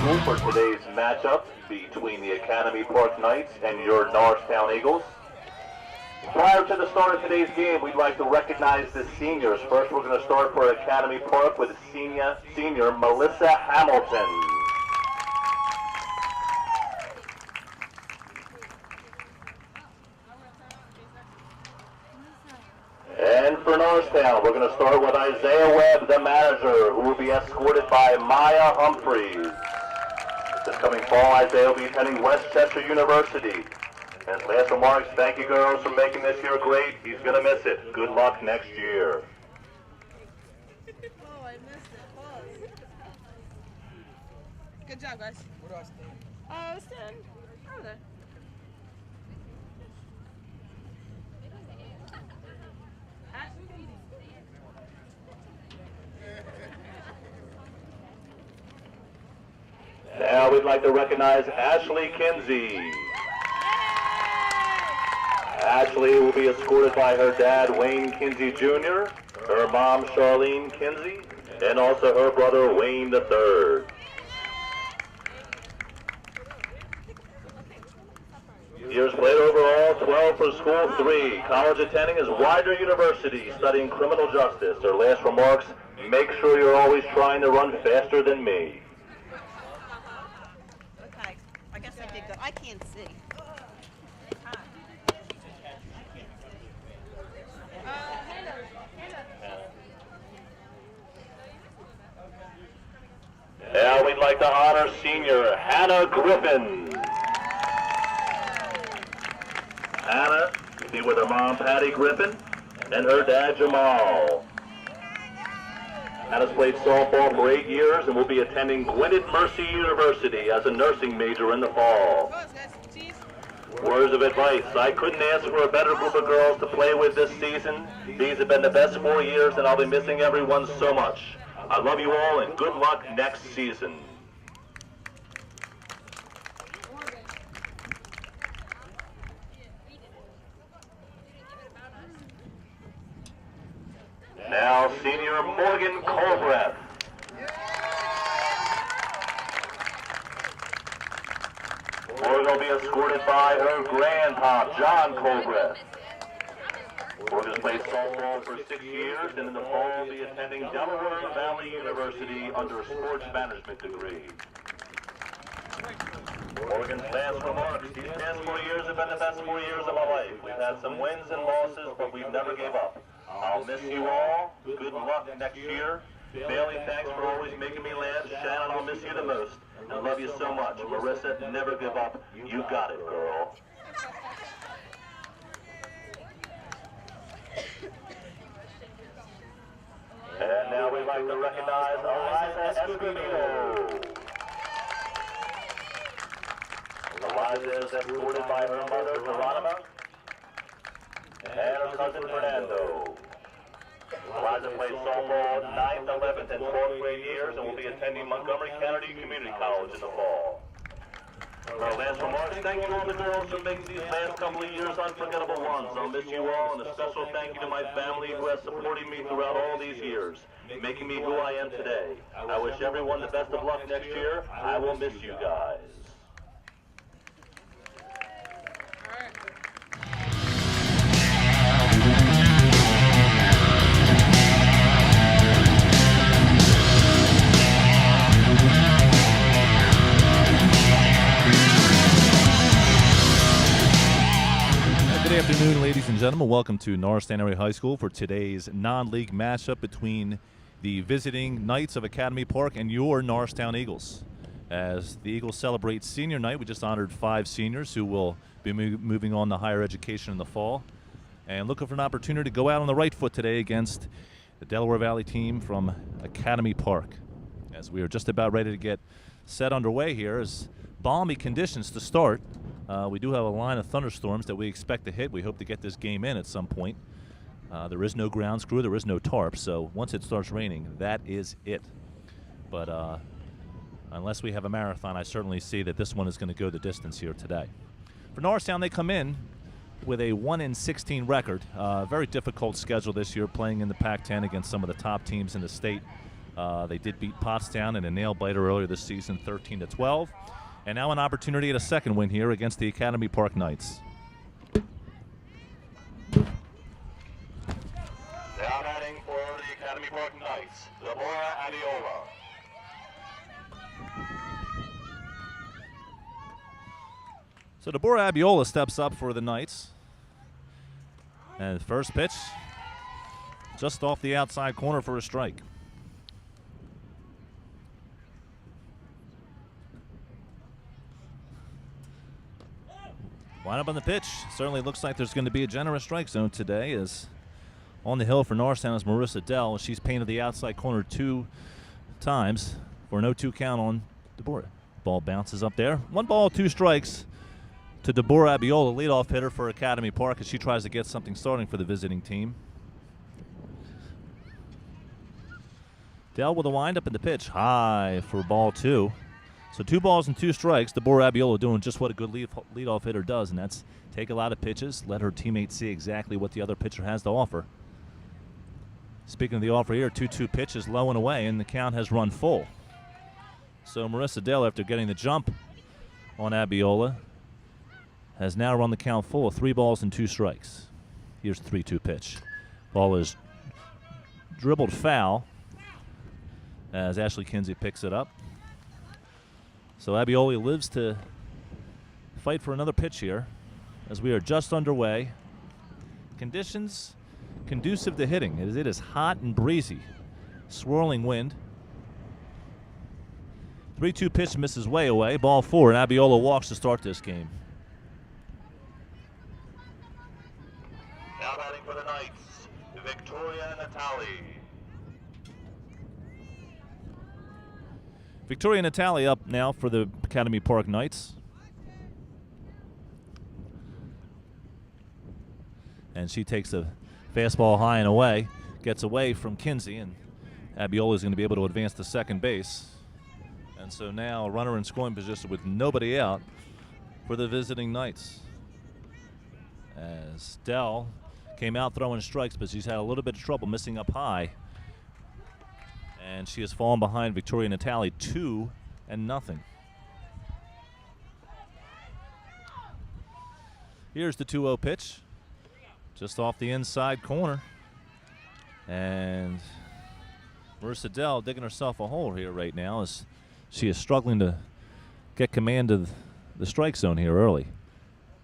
School for today's matchup between the Academy Park Knights and your Norristown Eagles. Prior to the start of today's game, we'd like to recognize the seniors. First, we're going to start for Academy Park with senior Melissa Hamilton. And for Norristown, we're going to start with Isaiah Webb, the manager, who will be escorted by Maya Humphreys. This coming fall, Isaiah will be attending Westchester University. And his last remarks, thank you girls for making this year great. He's going to miss it. Good luck next year. Oh, I missed it. Pause. Good job, guys. Where do I stand? Stand over there. Now we'd like to recognize Ashley Kinsey. Ashley will be escorted by her dad, Wayne Kinsey Jr., her mom, Charlene Kinsey, and also her brother, Wayne III. Years played overall, 12 for school, 3. College attending is Widener University, studying criminal justice. Her last remarks, make sure you're always trying to run faster than me. Okay, I guess I did good. I can't see. Now we'd like to honor senior Hannah Griffin. Hannah will be with her mom, Patty Griffin, and her dad, Jamal. Hannah's played softball for 8 years and will be attending Gwynedd Mercy University as a nursing major in the fall. Words of advice. I couldn't ask for a better group of girls to play with this season. These have been the best 4 years, and I'll be missing everyone so much. I love you all, and good luck next season. Now, senior Morgan Colbreth. Morgan will be escorted by her grandpa, John Colbreth. Morgan's played softball for 6 years, and in the fall will be attending Delaware Valley University under a sports management degree. Morgan's last remarks. These past 4 years have been the best 4 years of my life. We've had some wins and losses, but we've never gave up. I'll miss you all. Good luck next year. Bailey, thanks for always making me laugh. Shannon, I'll miss you the most. I love you so much. Marissa, never give up. You got it, girl. And now we'd like to recognize Eliza Escobedo. Eliza is escorted by her mother, Geronima, and her cousin, Fernando. Eliza plays softball 9th, 11th, and 12th grade years and will be attending Montgomery County Community College in the fall. Our last remarks, thank you all the girls for making these last couple of years unforgettable ones. I'll miss you all, and a special thank you to my family who has supported me throughout all these years, making me who I am today. I wish everyone the best of luck next year. I will miss you guys. Good afternoon, ladies and gentlemen. Welcome to Norristown Area High School for today's non-league matchup between the visiting Knights of Academy Park and your Norristown Eagles. As the Eagles celebrate senior night, we just honored 5 seniors who will be moving on to higher education in the fall. And looking for an opportunity to go out on the right foot today against the Delaware Valley team from Academy Park. As we are just about ready to get set underway here, as balmy conditions to start. We do have a line of thunderstorms that we expect to hit. We hope to get this game in at some point. There is no ground crew. There is no tarp. So once it starts raining, that is it. But unless we have a marathon, I certainly see that this one is going to go the distance here today. For Norristown, they come in with a 1-16 record. Very difficult schedule this year, playing in the Pac-10 against some of the top teams in the state. They did beat Pottstown in a nail biter earlier this season, 13-12. And now an opportunity at a second win here against the Academy Park Knights. Now batting for the Academy Park Knights, Deborah Adiola. So Deborah Abiola steps up for the Knights. And the first pitch, just off the outside corner for a strike. Line up on the pitch. Certainly looks like there's going to be a generous strike zone today, as on the hill for Norristown is Marissa Dell. She's painted the outside corner 2 times for an 0-2 count on Deborah. Ball bounces up there. 1 ball, 2 strikes to Deborah Abiola, leadoff hitter for Academy Park, as she tries to get something starting for the visiting team. Dell with a windup in the pitch, high for ball 2. So 2 balls and 2 strikes. Deborah Abiola doing just what a good leadoff hitter does, and that's take a lot of pitches, let her teammates see exactly what the other pitcher has to offer. Speaking of the offer here, 2-2 pitch is low and away, and the count has run full. So Marissa Dell, after getting the jump on Abiola, has now run the count full of 3 balls and 2 strikes. Here's the 3-2 pitch. Ball is dribbled foul as Ashley Kinsey picks it up. So Abiola lives to fight for another pitch here as we are just underway. Conditions conducive to hitting. It is hot and breezy. Swirling wind. 3-2 pitch misses way away. Ball 4, and Abiola walks to start this game. Now batting for the Knights, Victoria Natali. Victoria Natali up now for the Academy Park Knights. And she takes a fastball high and away, gets away from Kinsey, and Abiola is going to be able to advance to second base. And so now a runner in scoring position with nobody out for the visiting Knights. As Dell came out throwing strikes, but she's had a little bit of trouble missing up high. And she has fallen behind Victoria Natali 2-0. Here's the 2-0 pitch, just off the inside corner. And Marissa Dell digging herself a hole here right now as she is struggling to get command of the strike zone here early.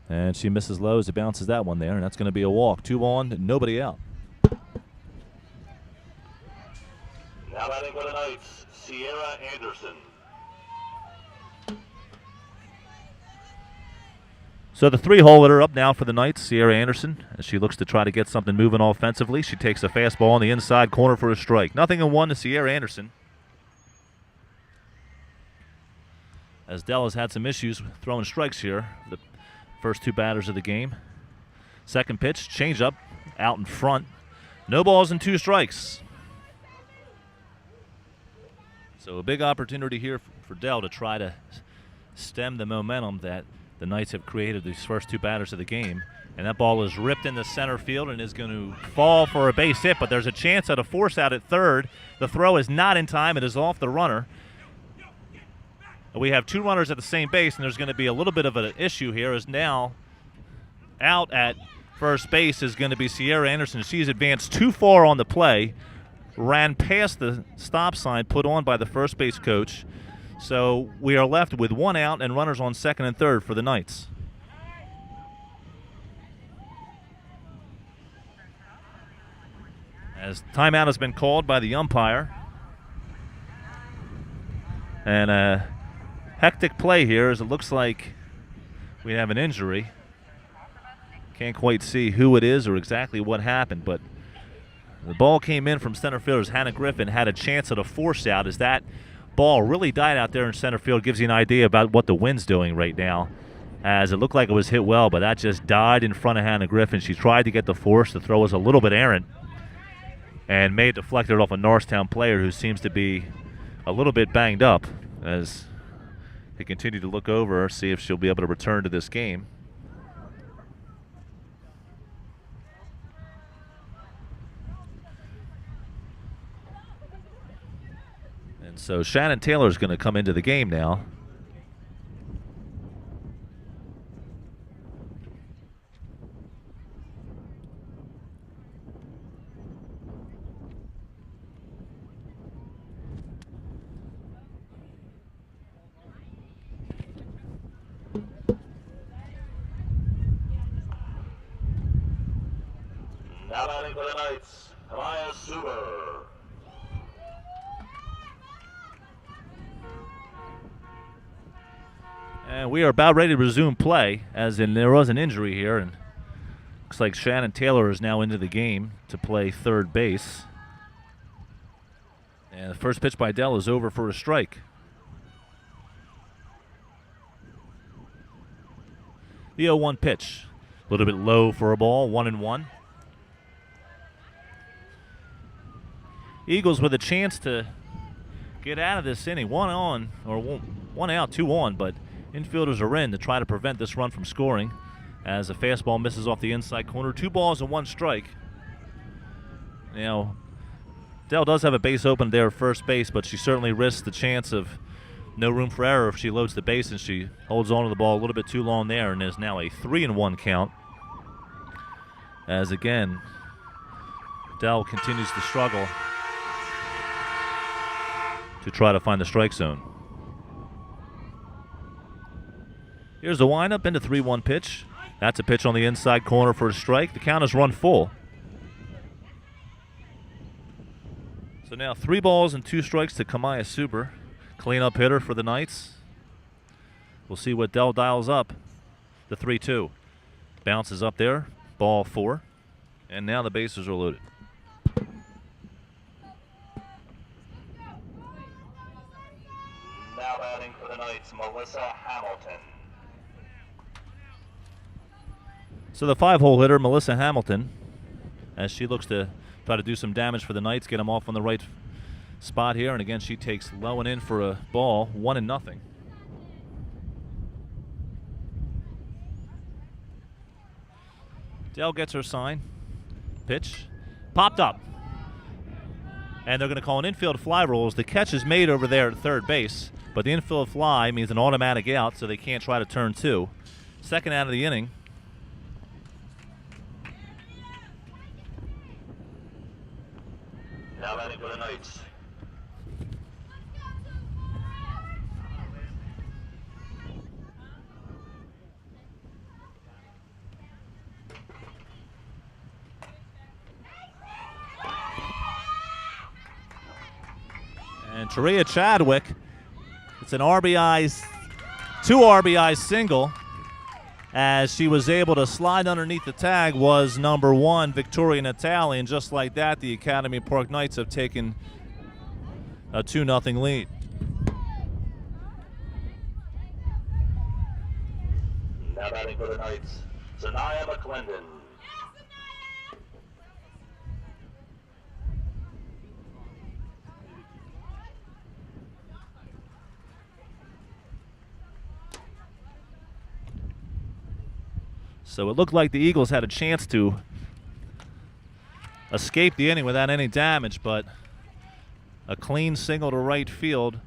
And she misses low as it bounces that one there, and that's going to be a walk. 2 on, nobody out. Now batting for the Knights, Sierra Anderson. So the 3-hole hitter up now for the Knights, Sierra Anderson, as she looks to try to get something moving offensively. She takes a fastball on the inside corner for a strike. 0-1 to Sierra Anderson. As Dell has had some issues throwing strikes here, the first 2 batters of the game. Second pitch, changeup, out in front. No balls and 2 strikes. So a big opportunity here for Dell to try to stem the momentum that the Knights have created these first 2 batters of the game. And that ball is ripped into center field and is going to fall for a base hit, but there's a chance at a force out at third. The throw is not in time. It is off the runner. We have 2 runners at the same base, and there's going to be a little bit of an issue here, as now out at first base is going to be Sierra Anderson. She's advanced too far on the play, ran past the stop sign put on by the first base coach. So we are left with 1 out and runners on second and third for the Knights. As timeout has been called by the umpire. And a hectic play here, as it looks like we have an injury. Can't quite see who it is or exactly what happened, but the ball came in from center fielders. Hannah Griffin had a chance at a force out, as that ball really died out there in center field. Gives you an idea about what the wind's doing right now, as it looked like it was hit well, but that just died in front of Hannah Griffin. She tried to get the force. The throw was a little bit errant and may have deflected off a Norristown player who seems to be a little bit banged up, as they continue to look over her, see if she'll be able to return to this game. And so Shannon Taylor is going to come into the game now. Now batting for the Knights, Maya Suber. And we are about ready to resume play, as in there was an injury here, and looks like Shannon Taylor is now into the game to play third base. And the first pitch by Dell is over for a strike. The 0-1 pitch, a little bit low for a ball, 1-1. Eagles with a chance to get out of this inning, one out, 2 on, but infielders are in to try to prevent this run from scoring as a fastball misses off the inside corner. 2 balls and 1 strike. Now, Dell does have a base open there at first base, but she certainly risks the chance of no room for error if she loads the base, and she holds on to the ball a little bit too long there, and there's now a 3-1 count. As again, Dell continues to struggle to try to find the strike zone. Here's the windup into 3-1 pitch. That's a pitch on the inside corner for a strike. The count is run full. So now 3 balls and 2 strikes to Kamaya Suber, cleanup hitter for the Knights. We'll see what Dell dials up. The 3-2 bounces up there, ball 4, and now the bases are loaded. Now batting for the Knights, Melissa Hamilton. So the 5-hole hitter, Melissa Hamilton, as she looks to try to do some damage for the Knights, get them off on the right spot here, and again she takes low and in for a ball, 1-0. Dell gets her sign. Pitch. Popped up. And they're going to call an infield fly rule as the catch is made over there at third base, but the infield fly means an automatic out, so they can't try to turn 2. Second out of the inning. Now batting for the Knights. And Taria Chadwick, it's an RBI, 2 RBI single, as she was able to slide underneath the tag, was number 1, Victoria Natali, and just like that, the Academy Park Knights have taken a 2-0 lead. Now batting for the Knights, Zanaya McClendon. So it looked like the Eagles had a chance to escape the inning without any damage, but a clean single to right field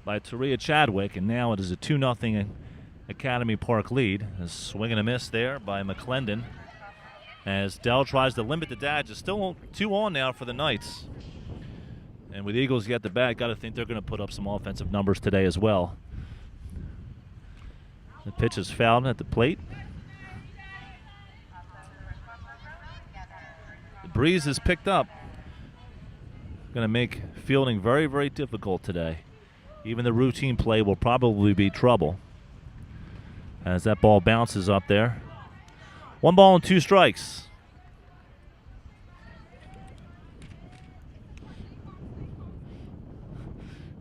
by Taria Chadwick, and now it is a 2-0 Academy Park lead. A swing and a miss there by McClendon as Dell tries to limit the damage. It's still 2 on now for the Knights. And with the Eagles get the bat, got to think they're going to put up some offensive numbers today as well. The pitch is fouled at the plate. The breeze is picked up. Going to make fielding very, very difficult today. Even the routine play will probably be trouble as that ball bounces up there. 1 ball and 2 strikes.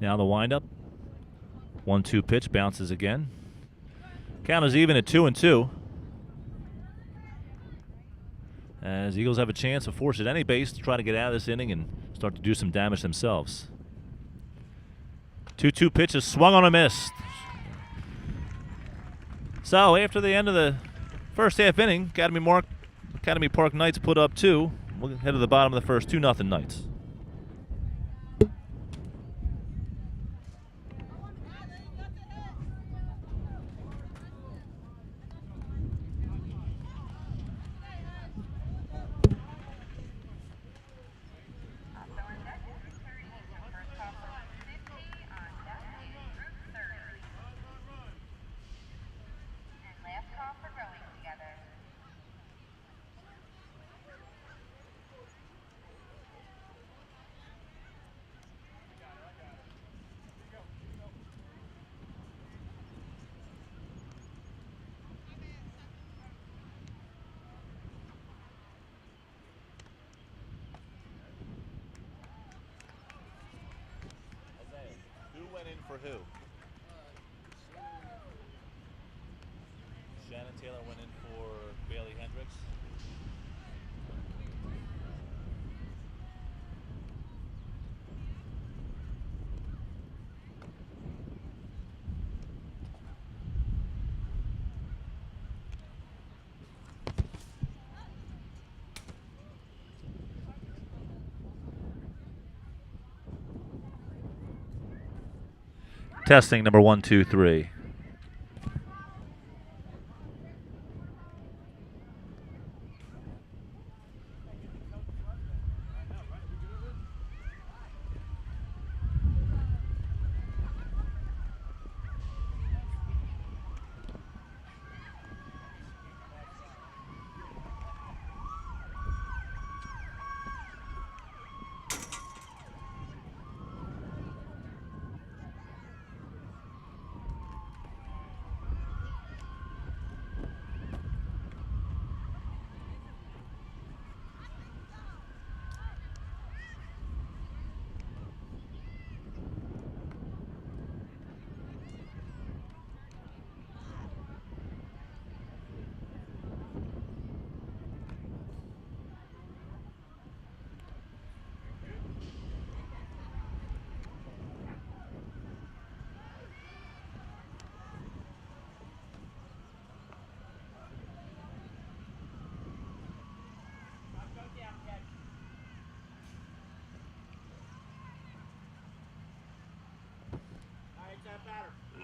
Now the windup. 1-2 pitch bounces again. Count is even at 2-2. As Eagles have a chance to force at any base to try to get out of this inning and start to do some damage themselves. 2-2 pitch is swung on a miss. So after the end of the first half inning, Academy Park Knights put up 2. We'll head to the bottom of the first, 2-0 Knights. went in for who? Shannon Taylor went in for Bailey Hendricks. Testing number 1, 2, 3.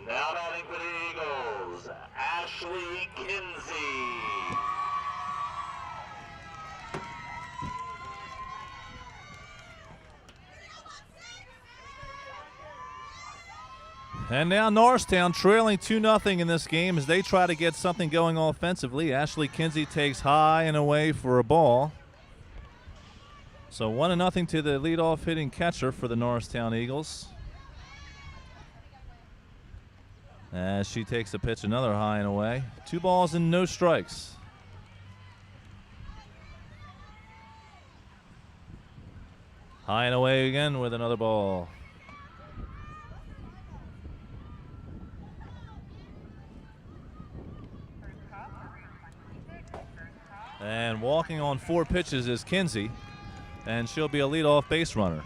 Now batting for the Eagles, Ashley Kinsey. And now Norristown trailing 2-0 in this game as they try to get something going offensively. Ashley Kinsey takes high and away for a ball. So 1-0 to the leadoff hitting catcher for the Norristown Eagles. As she takes a pitch, another high and away. 2 balls and no strikes. High and away again with another ball. And walking on 4 pitches is Kinsey, and she'll be a leadoff base runner.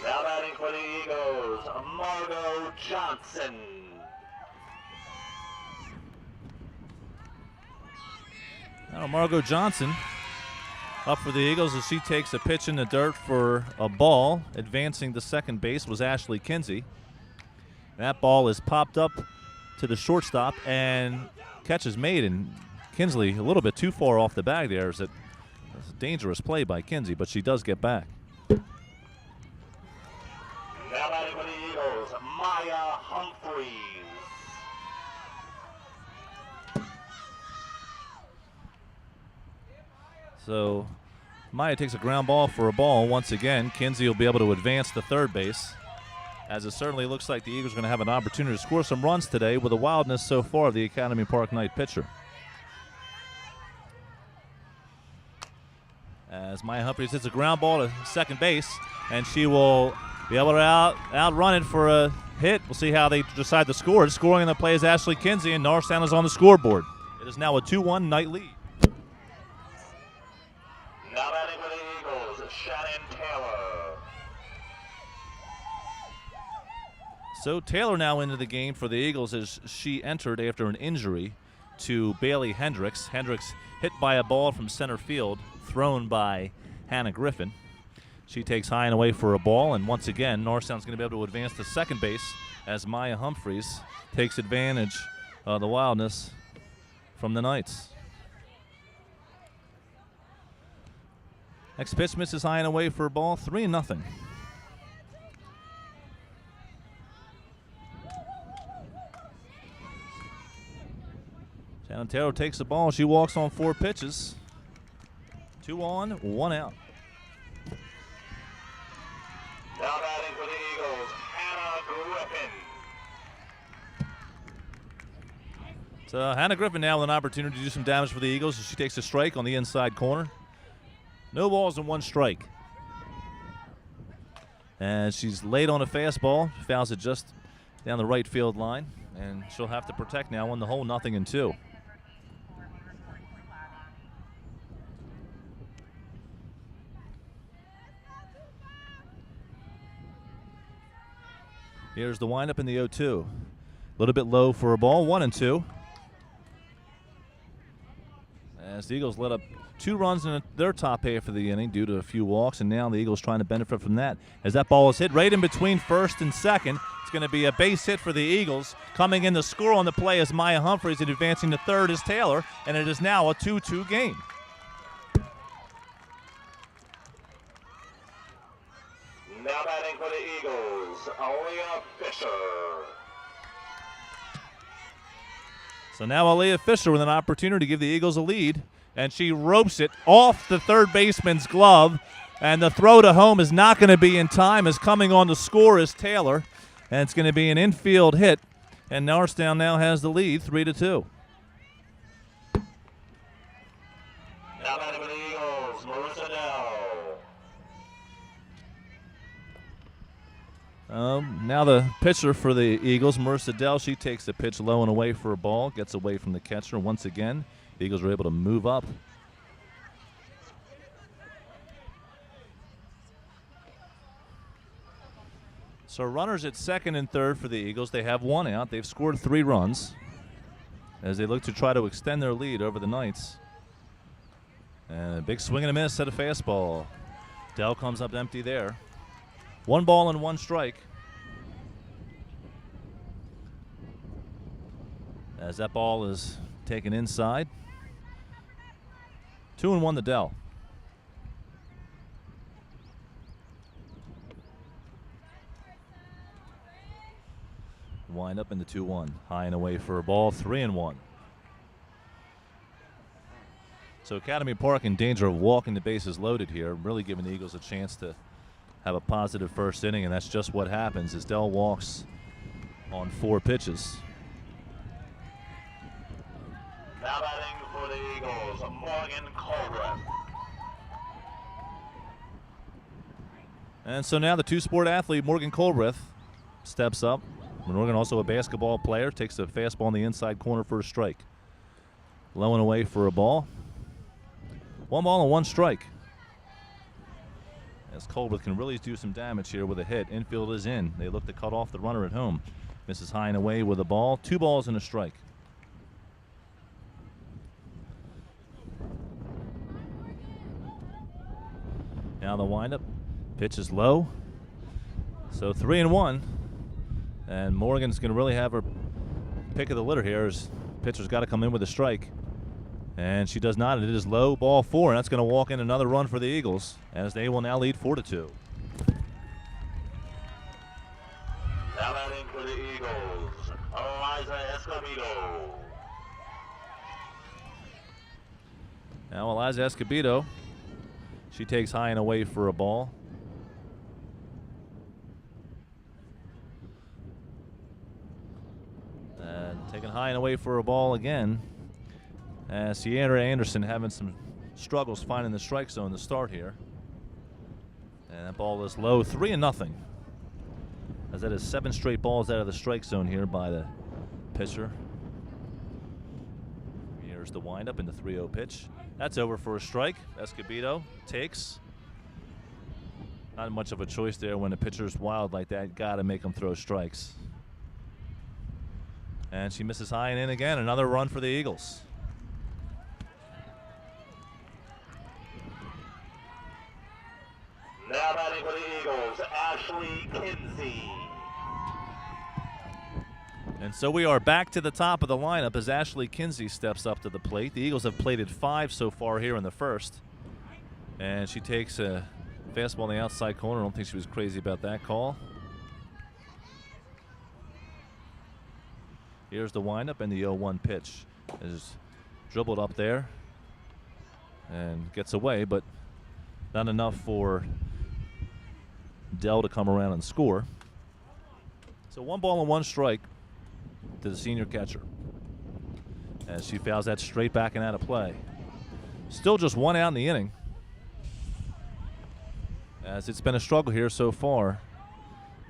Now batting for the Eagles, Margot Johnson. Now Margot Johnson up for the Eagles as she takes a pitch in the dirt for a ball. Advancing to second base was Ashley Kinsey. That ball is popped up to the shortstop, and catch is made, and Kinsley a little bit too far off the bag there. It's a dangerous play by Kinsey, but she does get back. Now batting for the Eagles, Maya Humphreys. So Maya takes a ground ball for a ball once again. Kinsey will be able to advance to third base, as it certainly looks like the Eagles are going to have an opportunity to score some runs today with the wildness so far of the Academy Park Knight pitcher. As Maya Humphreys hits a ground ball to second base, and she will be able to outrun it for a hit. We'll see how they decide to score. Scoring in the play is Ashley Kinsey, and Norristown is on the scoreboard. It is now a 2-1 Knight lead. Now batting for the Eagles, Shannon Taylor. So Taylor now into the game for the Eagles as she entered after an injury to Bailey Hendricks. Hendricks hit by a ball from center field, thrown by Hannah Griffin. She takes high and away for a ball, and once again, Norristown's going to be able to advance to second base as Maya Humphreys takes advantage of the wildness from the Knights. Next pitch misses high and away for a ball, 3-0. Shannon Taylor takes the ball. She walks on 4 pitches. 2 on, 1 out. Now batting for the Eagles, Hannah Griffin. So Hannah Griffin now with an opportunity to do some damage for the Eagles as she takes a strike on the inside corner. No balls and 1 strike. And she's late on a fastball, fouls it just down the right field line, and she'll have to protect now on the hole, 0-2. Here's the windup in the 0-2. A little bit low for a ball, 1-2. As the Eagles let up 2 runs in their top half of the inning due to a few walks, and now the Eagles trying to benefit from that. As that ball is hit right in between first and second, it's going to be a base hit for the Eagles. Coming in to score on the play is Maya Humphreys, and advancing to third is Taylor, and it is now a 2-2 game. Now batting for the Eagles, Aaliyah Fisher. So now Aaliyah Fisher with an opportunity to give the Eagles a lead, and she ropes it off the third baseman's glove, and the throw to home is not going to be in time, as coming on to score is Taylor, and it's going to be an infield hit, and Norristown now has the lead, 3-2. Now batting for the Eagles, Marissa Dell. Now the pitcher for the Eagles, Marissa Dell, she takes the pitch low and away for a ball, gets away from the catcher. Once again, the Eagles are able to move up. So runners at second and third for the Eagles. They have 1 out. They've scored 3 runs as they look to try to extend their lead over the Knights. And a big swing and a miss at a fastball. Dell comes up empty there. 1 ball and 1 strike. As that ball is taken inside. 2-1 to Dell. Wind up in the 2-1. High and away for a ball, 3-1. So Academy Park in danger of walking the bases loaded here, really giving the Eagles a chance to have a positive first inning, and that's just what happens as Dell walks on 4 pitches. Now batting for the Eagles, Morgan Colbreth. And so now the 2-sport athlete, Morgan Colbreth, steps up. Morgan, also a basketball player, takes a fastball in the inside corner for a strike. Low and away for a ball. 1 ball and 1 strike. As Colbreth can really do some damage here with a hit. Infield is in. They look to cut off the runner at home. Misses high and away with a ball. 2 balls and a strike. Now the windup. Pitch is low. So 3-1. And Morgan's going to really have her pick of the litter here, as pitcher's got to come in with a strike. And she does not. It is low, ball 4, and that's going to walk in another run for the Eagles, as they will now lead 4-2. Now batting for the Eagles, Eliza Escobedo. Now Eliza Escobedo, she takes high and away for a ball. And taking high and away for a ball again. Sierra Anderson having some struggles finding the strike zone to start here. And that ball is low, 3-0. As that is 7 straight balls out of the strike zone here by the pitcher. Here's the windup in the 3-0 pitch. That's over for a strike. Escobedo takes. Not much of a choice there when the pitcher's wild like that. Got to make him throw strikes. And she misses high and in again. Another run for the Eagles. Now batting for the Eagles, Ashley Kinsey. And so we are back to the top of the lineup as Ashley Kinsey steps up to the plate. The Eagles have plated 5 so far here in the first. And she takes a fastball on the outside corner. I don't think she was crazy about that call. Here's the windup and the 0-1 pitch. Is dribbled up there and gets away, but not enough for Dell to come around and score. So 1 ball and 1 strike to the senior catcher, as she fouls that straight back and out of play. Still just 1 out in the inning, as it's been a struggle here so far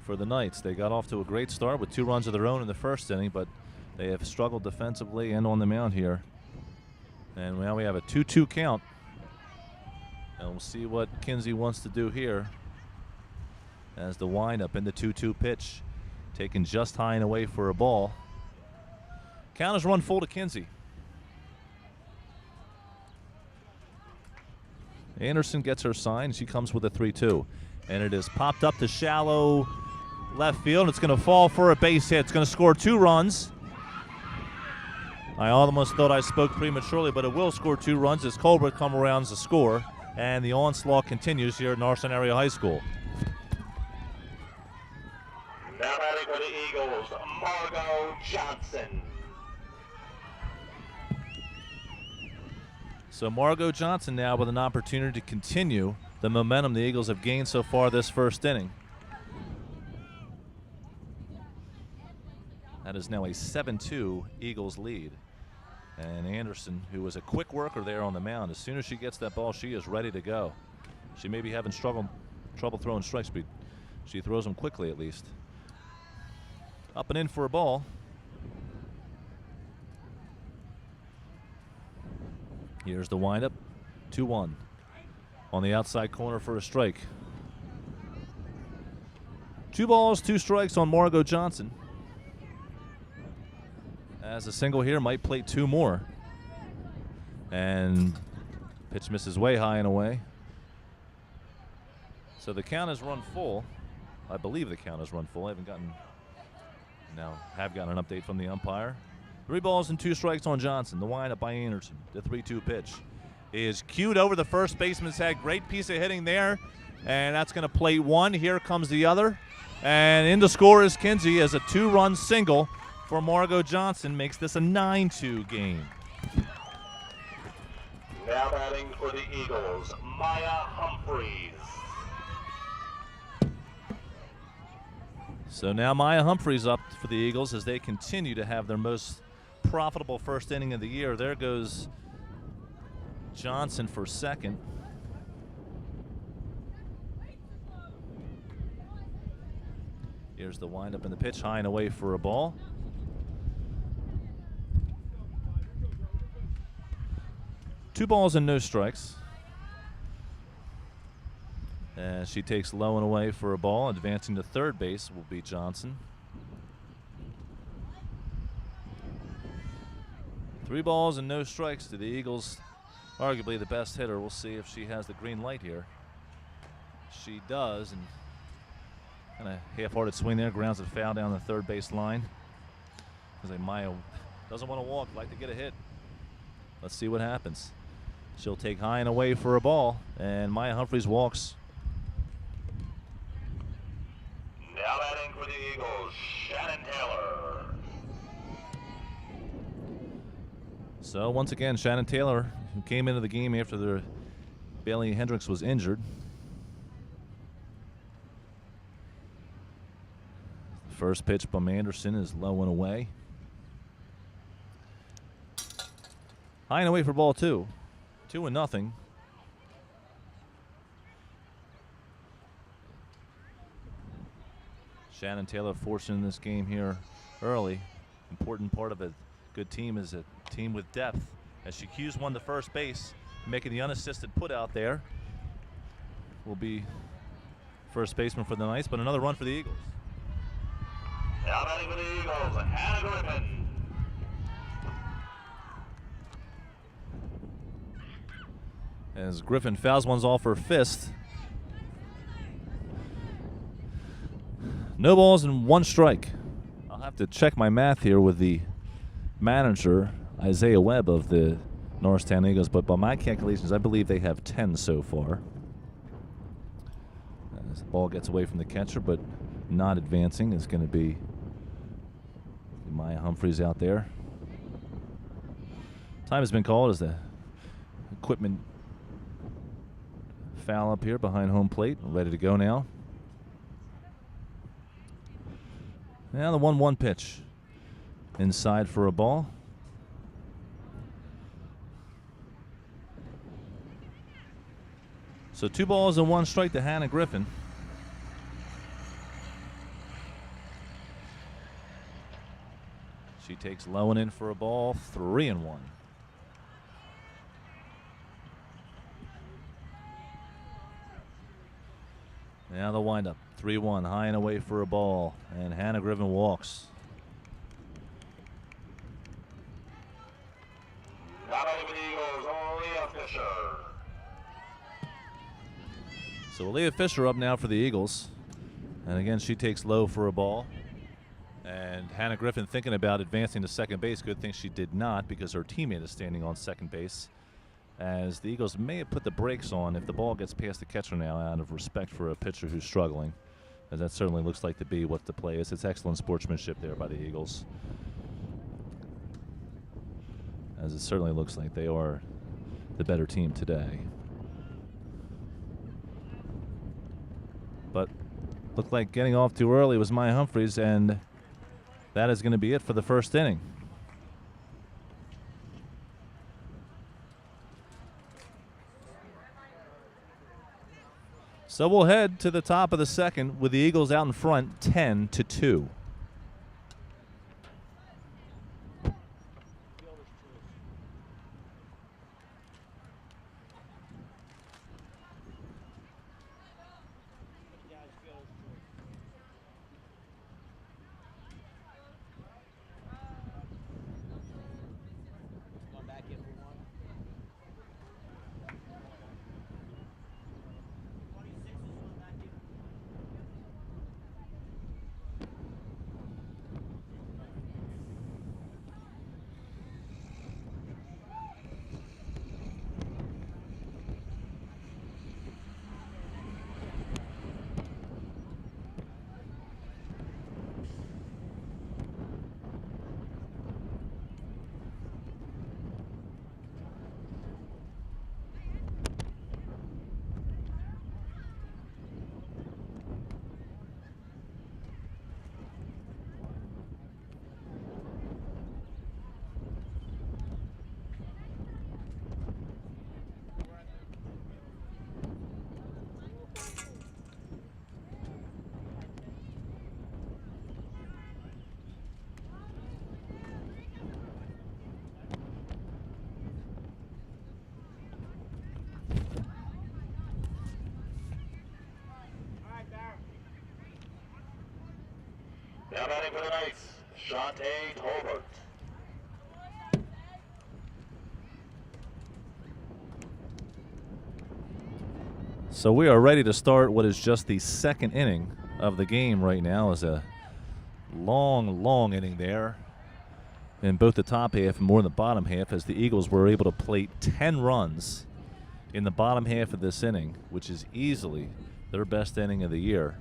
for the Knights. They got off to a great start with 2 runs of their own in the first inning, but they have struggled defensively and on the mound here. And now we have a 2-2 count. And we'll see what Kinsey wants to do here as the windup in the 2-2 pitch. Taken just high and away for a ball. Count is run full to Kinsey. Anderson gets her sign. She comes with a 3-2. And it is popped up to shallow left field. It's going to fall for a base hit. It's going to score 2 runs. I almost thought I spoke prematurely, but it will score 2 runs as Colbert comes around to score. And the onslaught continues here at Norristown Area High School. Now batting for the Eagles, Margot Johnson. So Margot Johnson now with an opportunity to continue the momentum the Eagles have gained so far this first inning. That is now a 7-2 Eagles lead. And Anderson, who was a quick worker there on the mound, as soon as she gets that ball, she is ready to go. She may be having trouble throwing strikes, but she throws them quickly at least. Up and in for a ball. Here's the windup. 2-1. On the outside corner for a strike. 2 balls, 2 strikes on Margot Johnson. As a single here, might plate 2 more. And pitch misses way high and away. So the count is run full. I believe the count is run full. I have gotten an update from the umpire. 3 balls and 2 strikes on Johnson. The windup by Anderson. The 3-2 pitch is cued over the first baseman's head. Great piece of hitting there. And that's going to plate 1. Here comes the other. And in to score is Kinsey as a 2-run single for Margot Johnson makes this a 9-2 game. Now batting for the Eagles, Maya Humphreys. So now Maya Humphreys up for the Eagles as they continue to have their most profitable first inning of the year. There goes Johnson for second. Here's the windup and the pitch, high and away for a ball. Two balls and no strikes. And she takes low and away for a ball. Advancing to third base will be Johnson. 3 balls and no strikes to the Eagles. Arguably the best hitter. We'll see if she has the green light here. She does, and kind of half-hearted swing there, grounds it foul down the third base line. Because Maya doesn't want to walk, like to get a hit. Let's see what happens. She'll take high and away for a ball, and Maya Humphreys walks. Now batting for the Eagles, Shannon Taylor. So once again, Shannon Taylor, who came into the game after the Bailey Hendricks was injured. The first pitch from Anderson is low and away. High and away for ball 2. 2-0. Shannon Taylor fortunate in this game here early. Important part of a good team is a team with depth. As she cues one to first base, making the unassisted put out there will be first baseman for the Knights, but another run for the Eagles. Now batting for the Eagles, Hannah Griffin. As Griffin fouls one's off her fist. No balls and 1 strike. I'll have to check my math here with the manager, Isaiah Webb of the Norristown Eagles, but by my calculations, I believe they have 10 so far. As the ball gets away from the catcher, but not advancing, is going to be Maya Humphreys out there. Time has been called as the equipment foul up here behind home plate. Ready to go now. Now the 1-1 pitch. Inside for a ball. So 2 balls and 1 strike to Hannah Griffin. She takes low and in for a ball, 3-1. Now the windup, 3-1, high and away for a ball, and Hannah Griffin walks. Not only the Eagles, Leah Fisher. So Leah Fisher up now for the Eagles. And again, she takes low for a ball. And Hannah Griffin thinking about advancing to second base. Good thing she did not, because her teammate is standing on second base. As the Eagles may have put the brakes on if the ball gets past the catcher now, out of respect for a pitcher who's struggling. As that certainly looks like to be what the play is. It's excellent sportsmanship there by the Eagles. As it certainly looks like they are the better team today. But looked like getting off too early was Maya Humphreys, and that is going to be it for the first inning. So we'll head to the top of the second with the Eagles out in front, 10-2. Now batting for the Knights, Shantae Tolbert. So we are ready to start what is just the second inning of the game right now. Is a long inning there in both the top half and more in the bottom half, as the Eagles were able to plate 10 runs in the bottom half of this inning, which is easily their best inning of the year,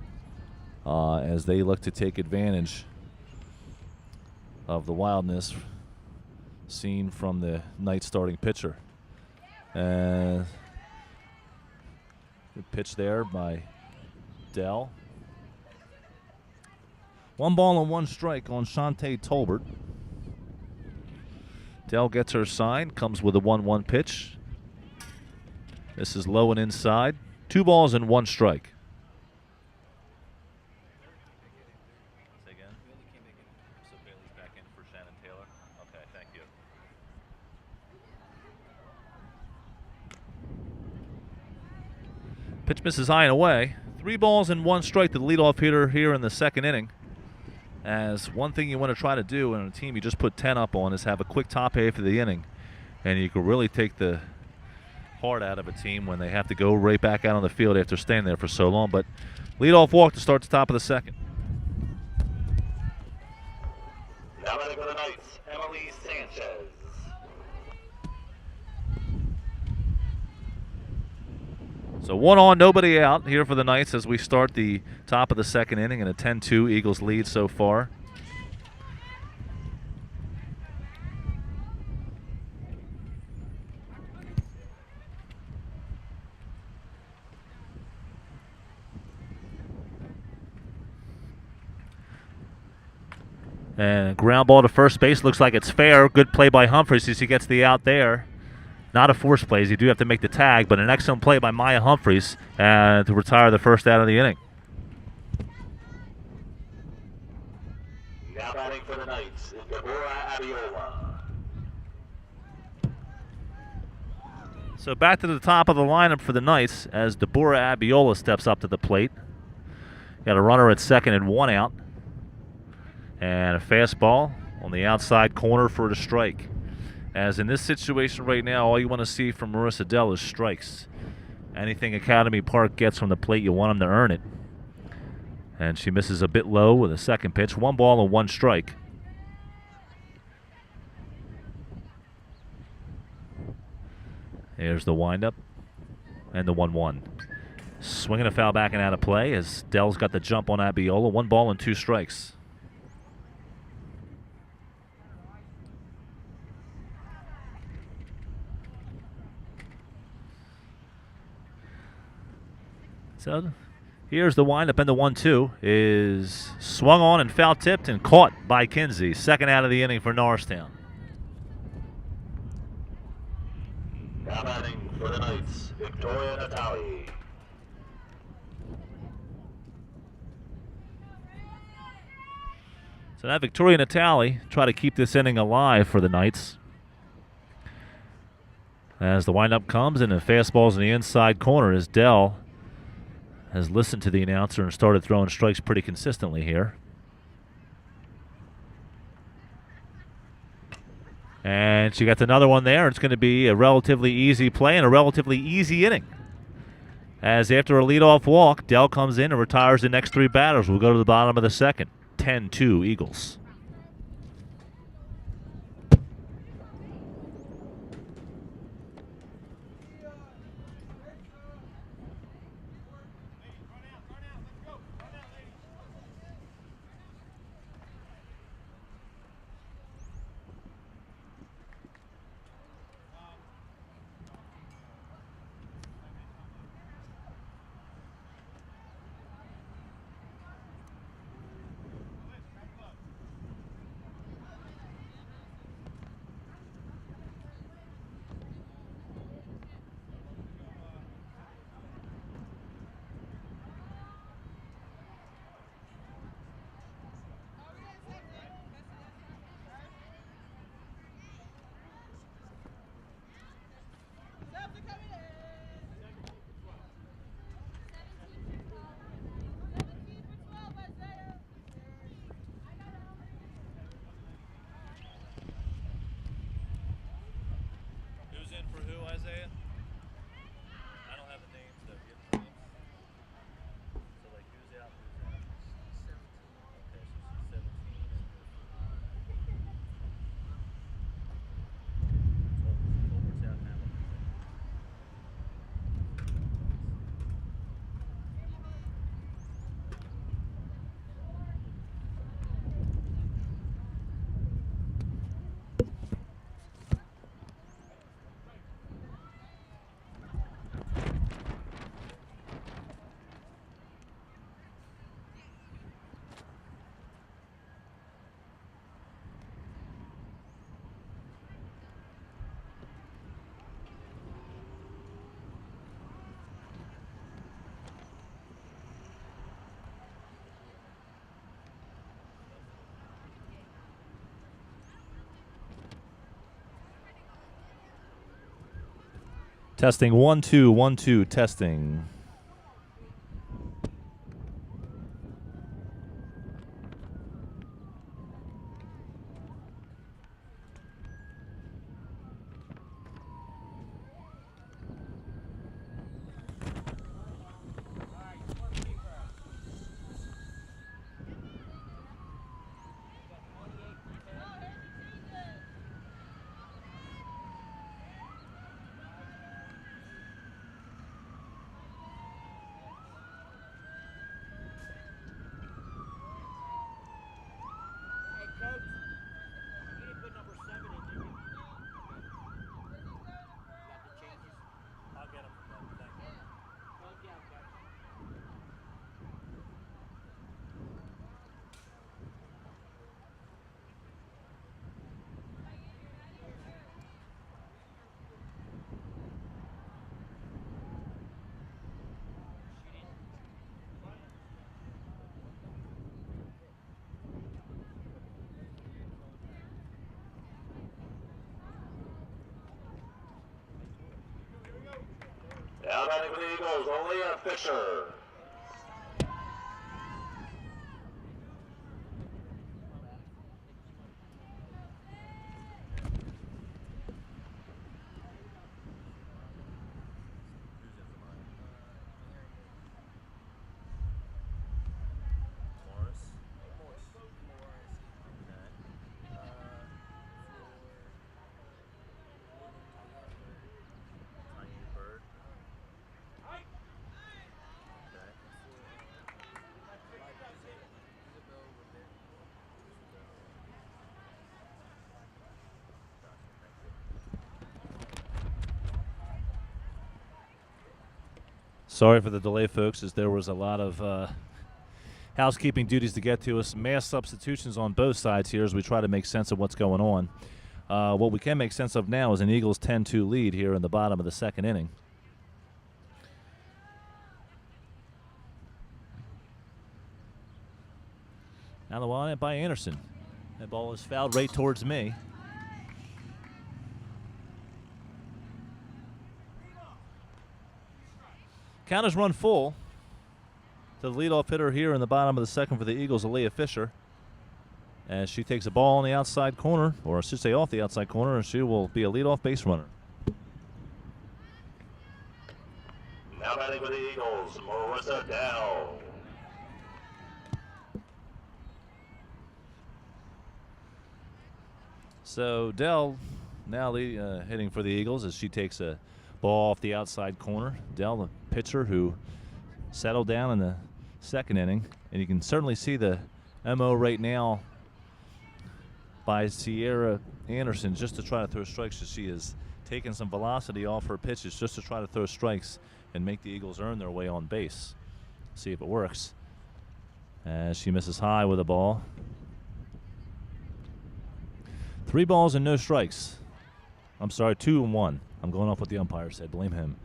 as they look to take advantage of the wildness seen from the Knights starting pitcher. Good pitch there by Dell. 1 ball and 1 strike on Shantae Tolbert. Dell gets her sign, comes with a 1-1 pitch. This is low and inside. 2 balls and 1 strike. Say again? So Bailey's back in for Shannon Taylor. Okay, thank you. Pitch misses high and away. 3 balls and 1 strike to the leadoff hitter here in the second inning. As one thing you want to try to do in a team you just put 10 up on is have a quick top half of the inning. And you can really take the heart out of a team when they have to go right back out on the field after staying there for so long. But leadoff walk to start the top of the second. Now batting for the Knights, Emily Sanchez. So 1 on, nobody out here for the Knights as we start the top of the second inning, and a 10-2 Eagles lead so far. And ground ball to first base. Looks like it's fair. Good play by Humphreys as he gets the out there. Not a force play, as you do have to make the tag, but an excellent play by Maya Humphreys to retire the first out of the inning. Now batting for the Knights is Deborah Abiola. So back to the top of the lineup for the Knights as Deborah Abiola steps up to the plate. Got a runner at second and one out. And a fastball on the outside corner for the strike. As in this situation right now, all you want to see from Marissa Dell is strikes. Anything Academy Park gets from the plate, you want them to earn it. And she misses a bit low with a second pitch. 1 ball and 1 strike. Here's the windup and the 1-1. Swinging a foul back and out of play as Dell's got the jump on Abiola. 1 ball and 2 strikes. So here's the windup, and the 1-2 is swung on and foul tipped and caught by Kinsey. Second out of the inning for Norristown. Now batting for the Knights, Victoria Natali. So now Victoria Natali try to keep this inning alive for the Knights. As the windup comes and the fastball's in the inside corner as Dell has listened to the announcer and started throwing strikes pretty consistently here. And she gets another one there. It's going to be a relatively easy play and a relatively easy inning. As after a leadoff walk, Dell comes in and retires the next 3 batters. We'll go to the bottom of the second. 10-2 Eagles. Testing 1 2 1 2 testing. Now batting for the Eagles, Aaliyah Fisher. Sorry for the delay, folks, as there was a lot of housekeeping duties to get to us. Mass substitutions on both sides here as we try to make sense of what's going on. What we can make sense of now is an Eagles 10-2 lead here in the bottom of the second inning. Now the one by Anderson. That ball is fouled right towards me. Count is run full to the leadoff hitter here in the bottom of the second for the Eagles, Aaliyah Fisher. As she takes a ball on the outside corner, or I should say off the outside corner, and she will be a leadoff base runner. Now batting for the Eagles, Marissa Dell. So Dell now hitting for the Eagles as she takes a ball off the outside corner. Dell, the pitcher who settled down in the second inning, and you can certainly see the MO right now by Sierra Anderson just to try to throw strikes, as she is taking some velocity off her pitches just to try to throw strikes and make the Eagles earn their way on base. See if it works. As she misses high with a ball. 3 balls and no strikes. I'm sorry, 2-1. I'm going off what the umpire said. Blame him.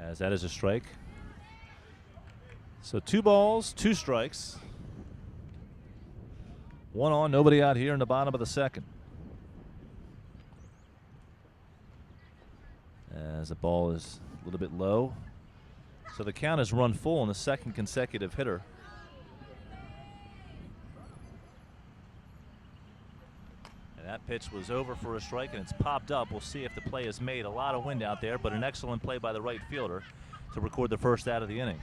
As that is a strike. So 2 balls, 2 strikes. 1 on, nobody out here in the bottom of the second. As the ball is a little bit low. So the count is run full in the second consecutive hitter. And that pitch was over for a strike, and it's popped up. We'll see if the play is made. A lot of wind out there, but an excellent play by the right fielder to record the first out of the inning.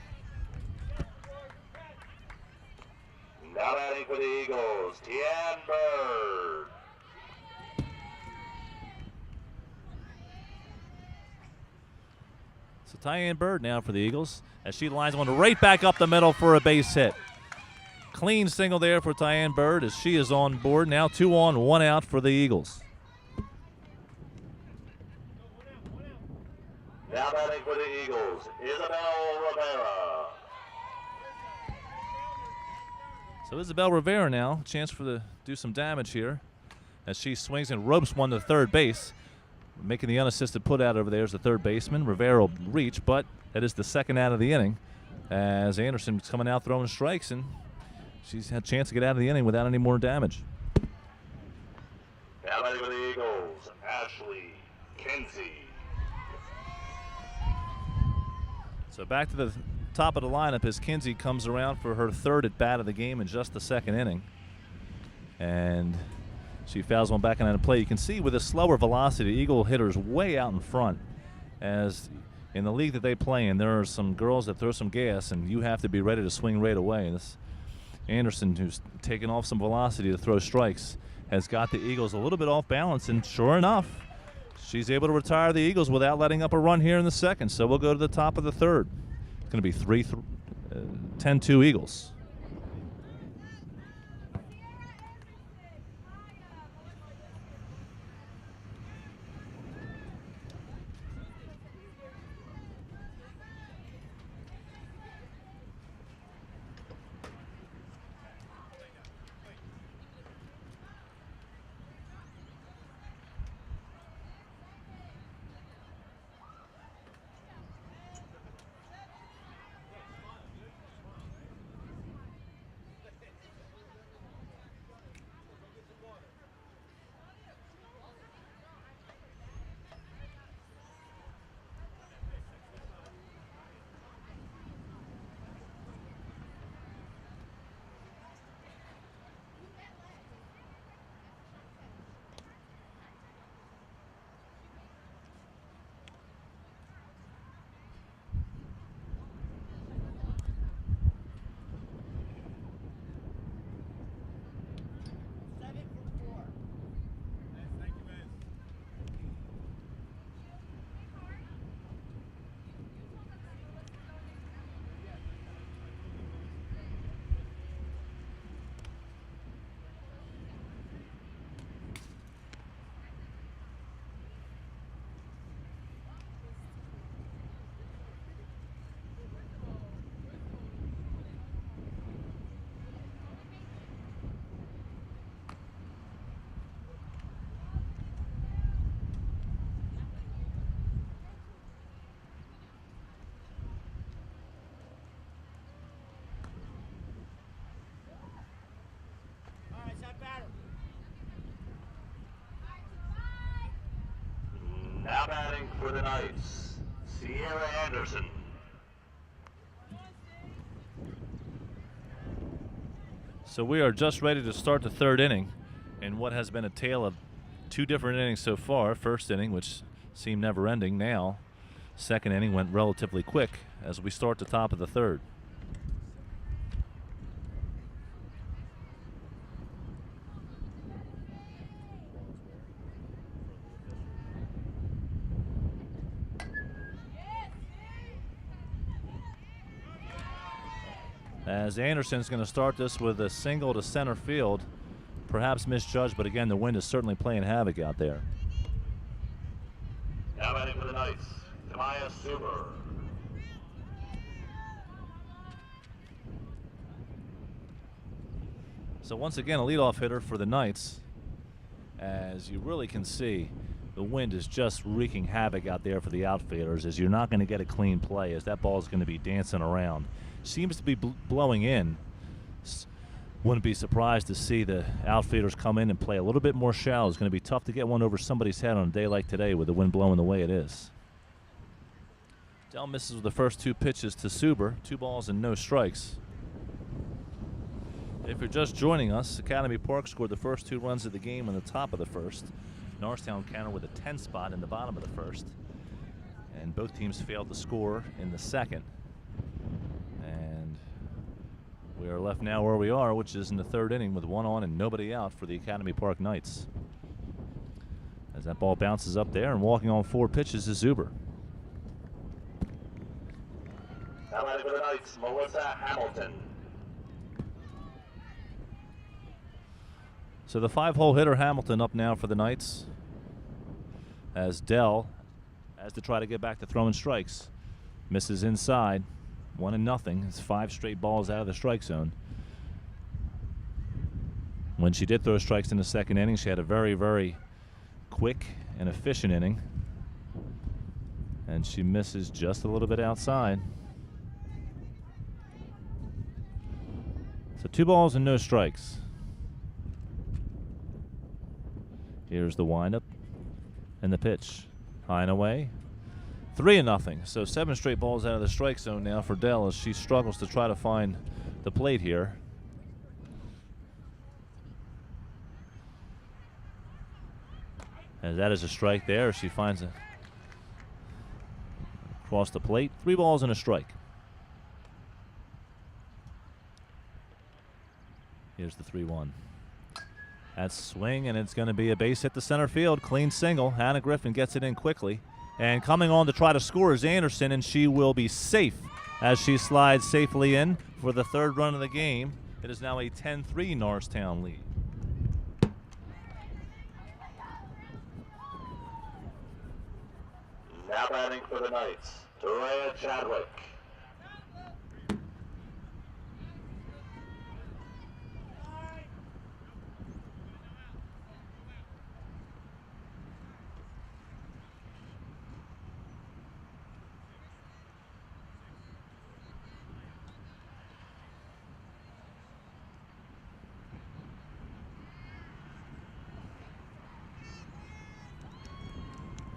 Now batting for the Eagles, Tian Bird. So Tyann Bird now for the Eagles as she lines one right back up the middle for a base hit. Clean single there for Tyann Bird as she is on board. Now 2 on, 1 out for the Eagles. Now batting for the Eagles, Isabel Rivera. So Isabel Rivera now, chance for do some damage here as she swings and ropes one to third base. Making the unassisted put out over there is the third baseman. Rivera will reach, but that is the second out of the inning as Anderson's coming out throwing strikes, and she's had a chance to get out of the inning without any more damage. Now batting for the Eagles, Ashley Kinsey. So back to the top of the lineup as Kinsey comes around for her third at bat of the game in just the second inning. And she fouls one back on the play. You can see with a slower velocity, Eagle hitters way out in front. As in the league that they play in, there are some girls that throw some gas, and you have to be ready to swing right away. And this Anderson, who's taken off some velocity to throw strikes, has got the Eagles a little bit off balance, and sure enough, she's able to retire the Eagles without letting up a run here in the second. So we'll go to the top of the third. It's going to be 10-2 Eagles. for the Knights, Sierra Anderson. So we are just ready to start the third inning in what has been a tale of two different innings so far. First inning, which seemed never ending. Now, second inning went relatively quick as we start the top of the third. As Anderson's going to start this with a single to center field, perhaps misjudged, but again, the wind is certainly playing havoc out there. Now batting for the Knights, Tobias Suber. So once again, a leadoff hitter for the Knights. As you really can see, the wind is just wreaking havoc out there for the outfielders, as you're not going to get a clean play, as that ball is going to be dancing around. Seems to be blowing in. Wouldn't be surprised to see the outfielders come in and play a little bit more shallow. It's going to be tough to get one over somebody's head on a day like today with the wind blowing the way it is. Dell misses with the first two pitches to Suber. 2 balls and no strikes. If you're just joining us, Academy Park scored the first 2 runs of the game in the top of the first. Norristown countered with a 10 spot in the bottom of the first. And both teams failed to score in the second. And we are left now where we are, which is in the third inning with 1 on and nobody out for the Academy Park Knights. As that ball bounces up there and walking on 4 pitches is Zuber. Now batting for the Knights, Melissa Hamilton. So the 5-hole hitter Hamilton up now for the Knights, as Dell has to try to get back to throwing strikes. Misses inside, 1-0. It's 5 straight balls out of the strike zone. When she did throw strikes in the second inning, she had a very, very quick and efficient inning. And she misses just a little bit outside. So 2 balls and no strikes. Here's the windup and the pitch. High and away. 3-0. So 7 straight balls out of the strike zone now for Dell as she struggles to try to find the plate here. And that is a strike there. She finds it across the plate. 3 balls and a strike. Here's the 3-1. That's swing, and it's going to be a base hit to center field. Clean single. Hannah Griffin gets it in quickly. And coming on to try to score is Anderson, and she will be safe as she slides safely in for the 3rd run of the game. It is now a 10-3 Norristown lead. Now batting for the Knights, Dorea Chadwick.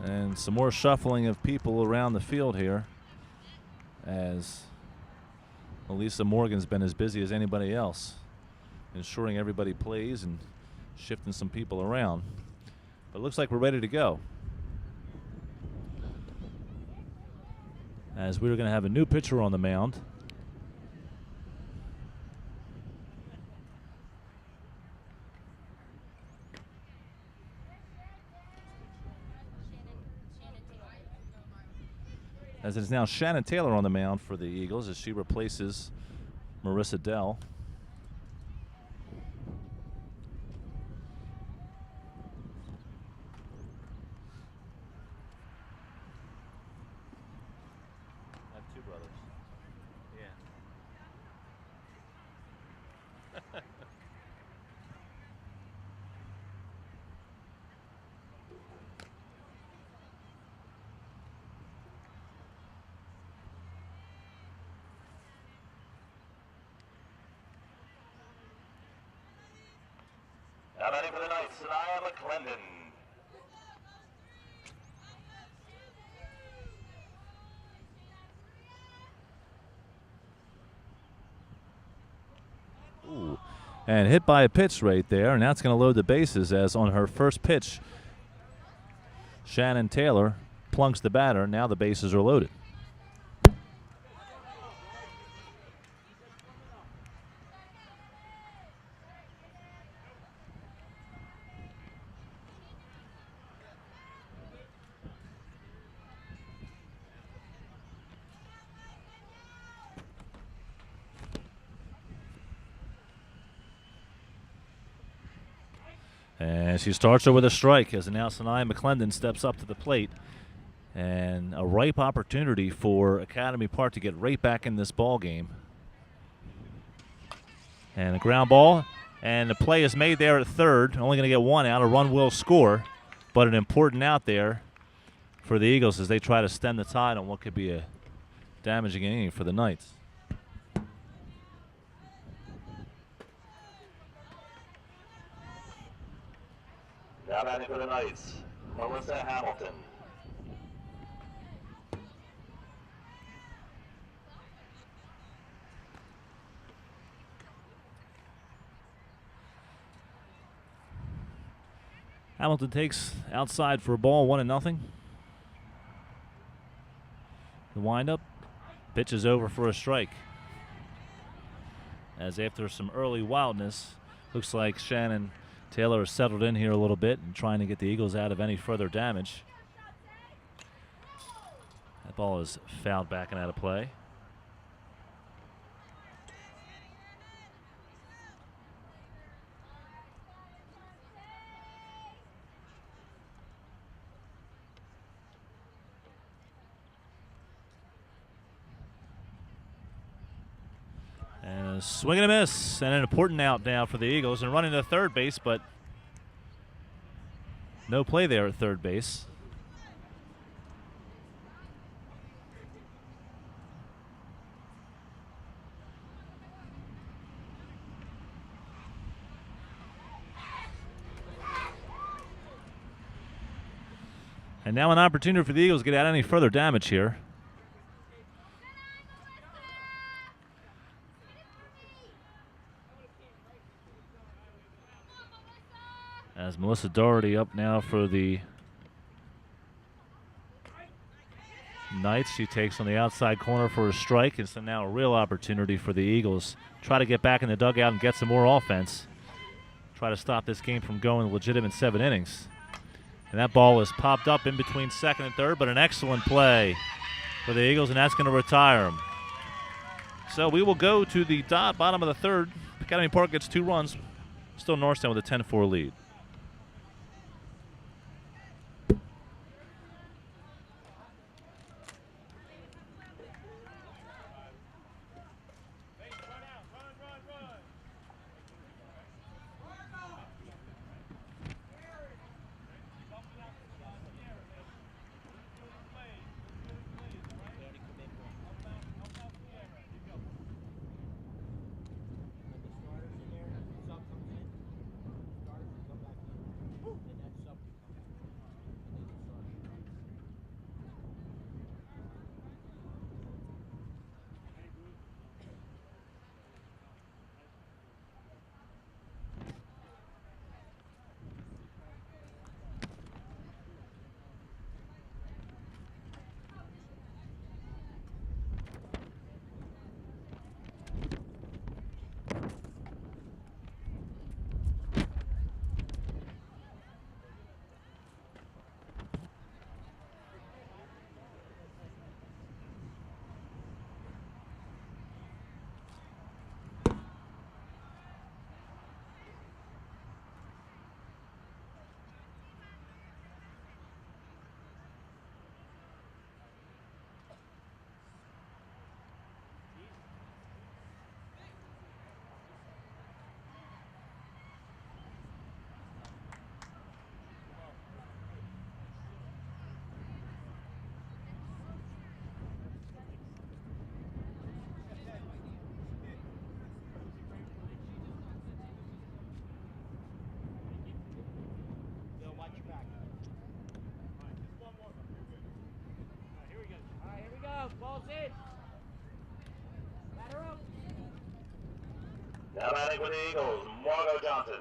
And some more shuffling of people around the field here, as Elisa Morgan's been as busy as anybody else, ensuring everybody plays and shifting some people around. But it looks like we're ready to go, as we're going to have a new pitcher on the mound. As it is now Shannon Taylor on the mound for the Eagles as she replaces Marissa Dell. I have 2 brothers. Yeah. Now batting for the Knights, Sanaya McClendon. and hit by a pitch right there, and that's going to load the bases as on her first pitch, Shannon Taylor plunks the batter. Now the bases are loaded. And she starts her with a strike as now Sanaya McClendon steps up to the plate. And a ripe opportunity for Academy Park to get right back in this ball game. And a ground ball. And the play is made there at third. Only going to get one out. A run will score. But an important out there for the Eagles as they try to stem the tide on what could be a damaging inning for the Knights. Now batting for the Knights, Melissa Hamilton. Hamilton takes outside for a ball, 1-0. The windup, pitch is over for a strike. As after some early wildness, looks like Shannon Taylor has settled in here a little bit and trying to get the Eagles out of any further damage. That ball is fouled back and out of play. And a swing and a miss, and an important out now for the Eagles, and running to third base, but no play there at third base. And now an opportunity for the Eagles to get out any further damage here. As Melissa Doherty up now for the Knights. She takes on the outside corner for a strike. And so now a real opportunity for the Eagles. Try to get back in the dugout and get some more offense. Try to stop this game from going legitimate 7 innings. And that ball is popped up in between second and third, but an excellent play for the Eagles, and that's going to retire them. So we will go to the bottom of the third. Academy Park gets 2 runs. Still Norristown with a 10-4 lead. Now batting for the Eagles, Margo Johnson.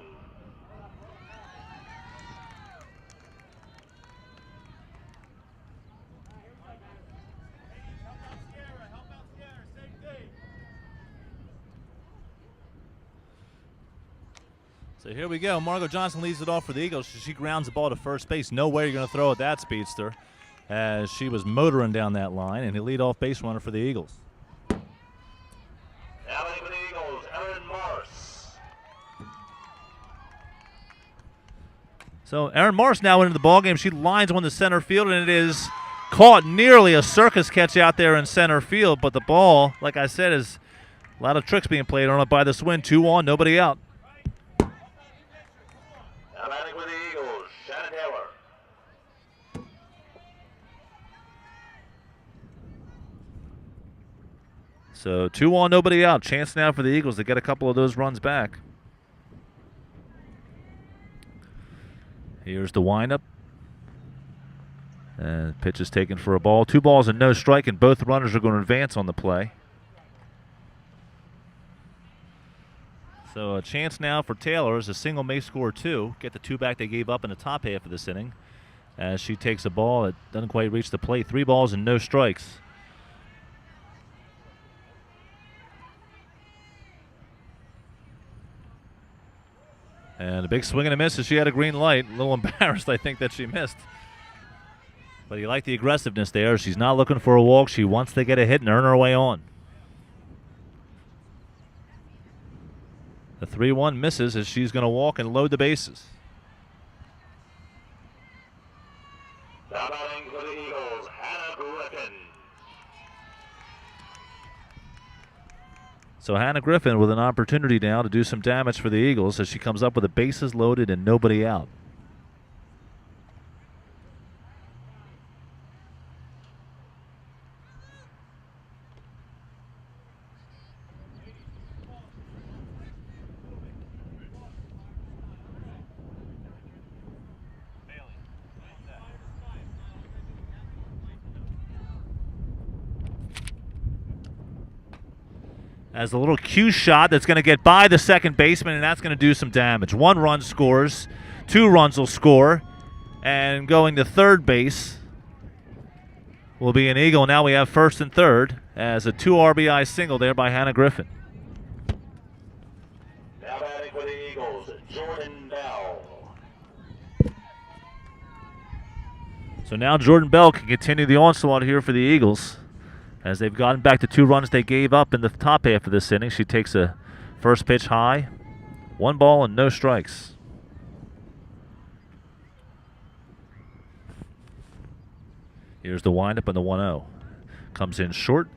So here we go. Margo Johnson leads it off for the Eagles. She grounds the ball to first base. No way you're going to throw at that speedster, as she was motoring down that line, and the leadoff base runner for the Eagles. Now batting for the Eagles, Erin Morris. So Erin Morris now into the ballgame. She lines one to center field, and it is caught nearly a circus catch out there in center field. But the ball, like I said, is a lot of tricks being played on it by the Swin. 2-on, nobody out. Now batting for the Eagles, Shannon Taylor. So 2-on, nobody out. Chance now for the Eagles to get a couple of those runs back. Here's the windup. And pitch is taken for a ball. 2 balls and no strike, and both runners are going to advance on the play. So a chance now for Taylor as a single may score 2. Get the 2 back they gave up in the top half of this inning. As she takes a ball that doesn't quite reach the plate. 3 balls and no strikes. And a big swing and a miss as she had a green light. A little embarrassed, I think, that she missed. But you like the aggressiveness there. She's not looking for a walk. She wants to get a hit and earn her way on. The 3-1 misses as she's going to walk and load the bases. Now batting for the Eagles, Hannah Griffin. So Hannah Griffin with an opportunity now to do some damage for the Eagles as she comes up with the bases loaded and nobody out. As a little cue shot that's going to get by the second baseman, and that's going to do some damage. 1 run scores, 2 runs will score, and going to third base will be an Eagle. Now we have first and third as a 2 RBI single there by Hannah Griffin. Now batting for the Eagles, Jordan Bell. So now Jordan Bell can continue the onslaught here for the Eagles. As they've gotten back to 2 runs they gave up in the top half of this inning. She takes a first pitch high. 1 ball and no strikes. Here's the windup and the 1-0. Comes in short.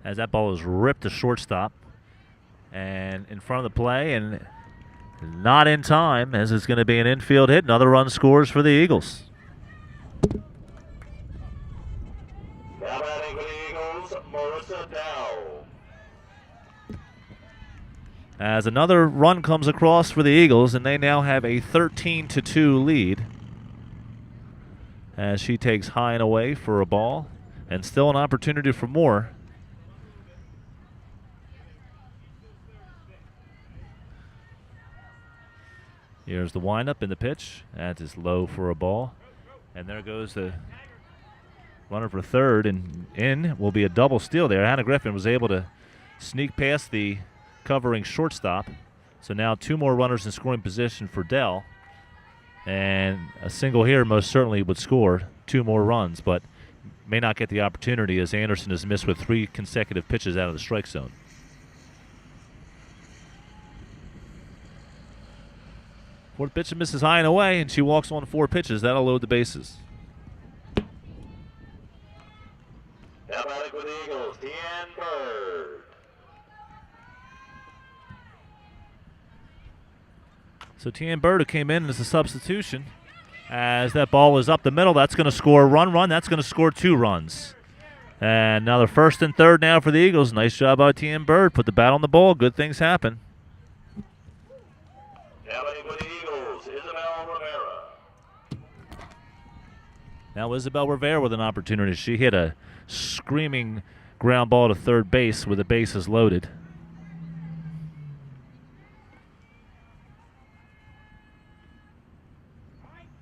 As that ball is ripped to shortstop and in front of the play, and not in time, as it's going to be an infield hit. Another run scores for the Eagles. Now batting for the Eagles, Marissa Dow. As another run comes across for the Eagles, and they now have a 13-2 lead. As she takes high and away for a ball, and still an opportunity for more. Here's the windup in the pitch. That is low for a ball. And there goes the runner for third, and in will be a double steal there. Hannah Griffin was able to sneak past the covering shortstop. So now 2 more runners in scoring position for Dell. And a single here most certainly would score 2 more runs, but may not get the opportunity as Anderson has missed with 3 consecutive pitches out of the strike zone. Fourth pitch misses high and away, and she walks on 4 pitches. That'll load the bases. Now batting for the Eagles, Tian Bird. So Tian Bird, who came in as a substitution, as that ball is up the middle, that's going to score 1 run. That's going to score 2 runs. And now they're first and third now for the Eagles. Nice job by Tian Bird. Put the bat on the ball. Good things happen. Now batting for the Eagles, Isabel Now Isabel Rivera with an opportunity. She hit a screaming ground ball to third base with the bases loaded.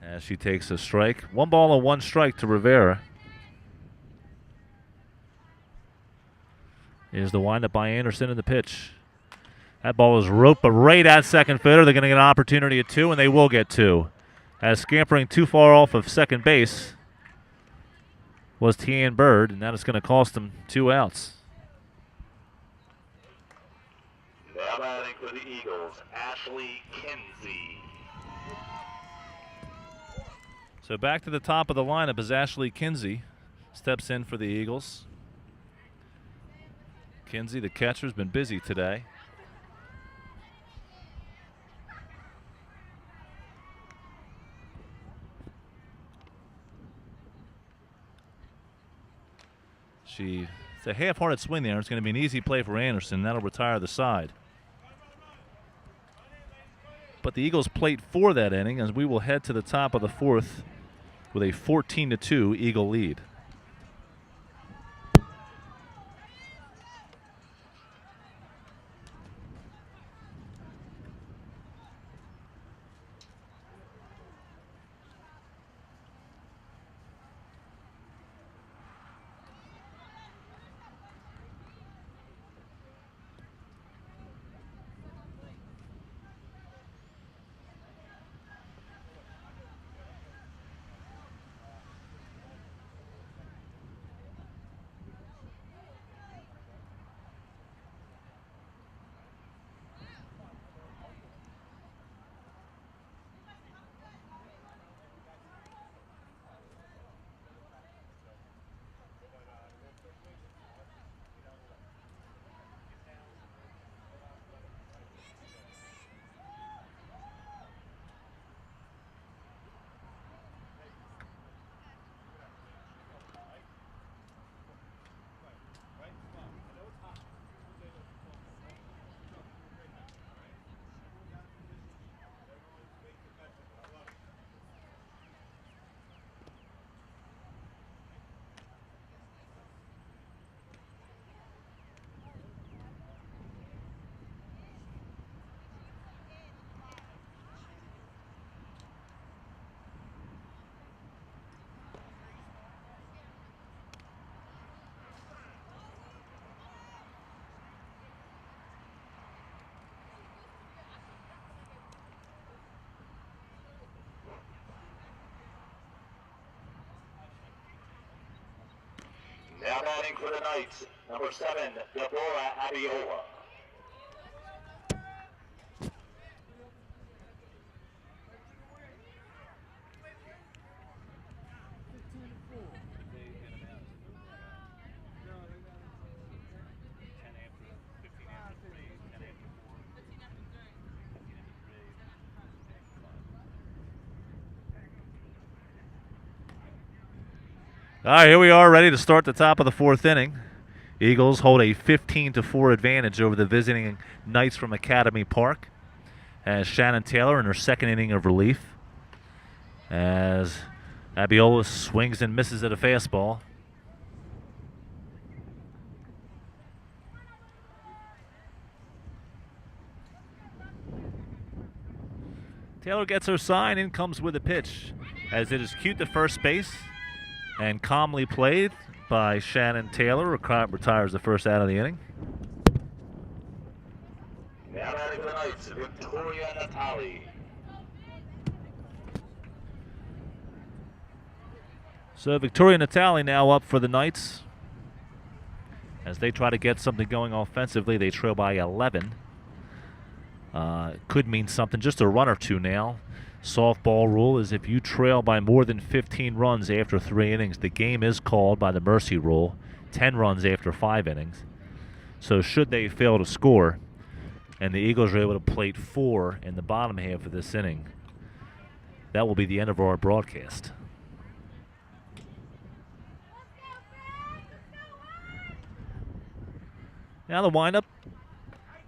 As she takes a strike. 1 ball and 1 strike to Rivera. Here's the windup by Anderson in the pitch. That ball is roped right at second fielder. They're going to get an opportunity at 2, and they will get 2. As scampering too far off of second base was Tian Bird, and that is going to cost them 2 outs. Now batting for the Eagles, Ashley Kinsey. So back to the top of the lineup as Ashley Kinsey steps in for the Eagles. Kinsey, the catcher, has been busy today. It's a half-hearted swing there. It's going to be an easy play for Anderson. That'll retire the side. But the Eagles plate for that inning as we will head to the top of the 4th with a 14-2 Eagle lead. Now batting for the Knights, number 7, Deborah Abiola. All right, here we are ready to start the top of the 4th inning. Eagles hold a 15-4 advantage over the visiting Knights from Academy Park as Shannon Taylor in her 2nd inning of relief as Abiola swings and misses at a fastball. Taylor gets her sign, in comes with a pitch as it is cued to first base. And calmly played by Shannon Taylor, retires the first out of the inning. Now batting for the Knights, Victoria Natali. So Victoria Natali now up for the Knights. As they try to get something going offensively, they trail by 11. Could mean something, just a run or two now. Softball rule is if you trail by more than 15 runs after 3 innings, the game is called by the mercy rule, 10 runs after 5 innings. So should they fail to score, and the Eagles are able to plate 4 in the bottom half of this inning, that will be the end of our broadcast. Now the windup,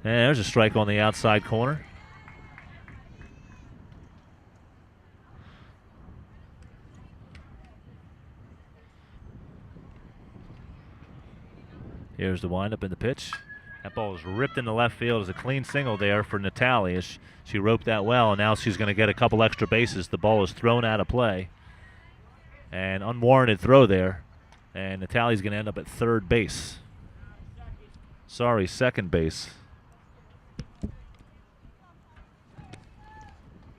and there's a strike on the outside corner. Here's the windup in the pitch. That ball is ripped into left field. As a clean single there for Natalie. As she roped that well, and now she's going to get a couple extra bases. The ball is thrown out of play. An unwarranted throw there. And Natalie's going to end up at third base. Sorry, second base.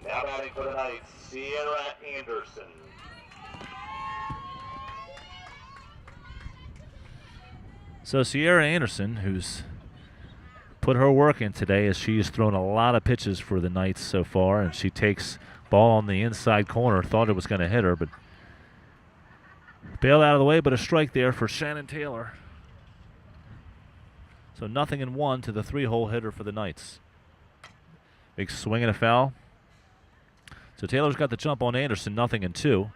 Now batting for the Knights, Sierra Anderson. So Sierra Anderson, who's put her work in today, as she's thrown a lot of pitches for the Knights so far, and she takes ball on the inside corner. Thought it was going to hit her, but bailed out of the way, but a strike there for Shannon Taylor. So 0-1 to the 3-hole hitter for the Knights. Big swing and a foul. So Taylor's got the jump on Anderson, 0-2.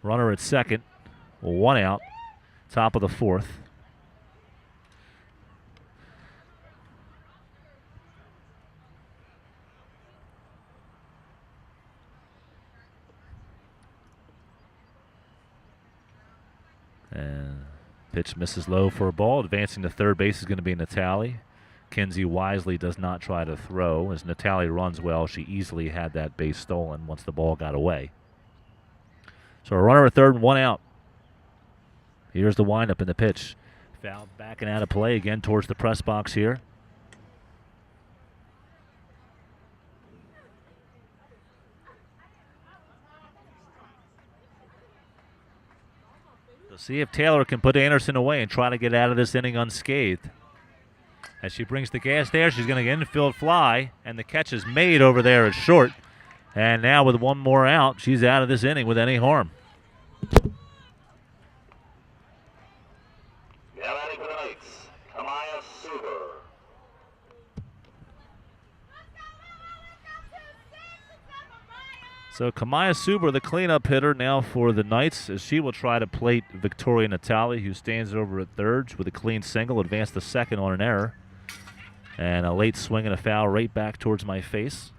Runner at second, 1 out, top of the 4th. And pitch misses low for a ball. Advancing to third base is going to be Natalie. Kinsey wisely does not try to throw. As Natalie runs well, she easily had that base stolen once the ball got away. So a runner at third and 1 out. Here's the windup in the pitch. Fouled back and out of play again towards the press box here. See if Taylor can put Anderson away and try to get out of this inning unscathed. As she brings the gas there, she's going to get infield fly, and the catch is made over there at short. And now with one more out, she's out of this inning with any harm. Now batting for the Knights, Kamaya Suber. So Kamaya Suber, the cleanup hitter now for the Knights, as she will try to plate Victoria Natali, who stands over at third with a clean single, advance to second on an error. And a late swing and a foul right back towards my face.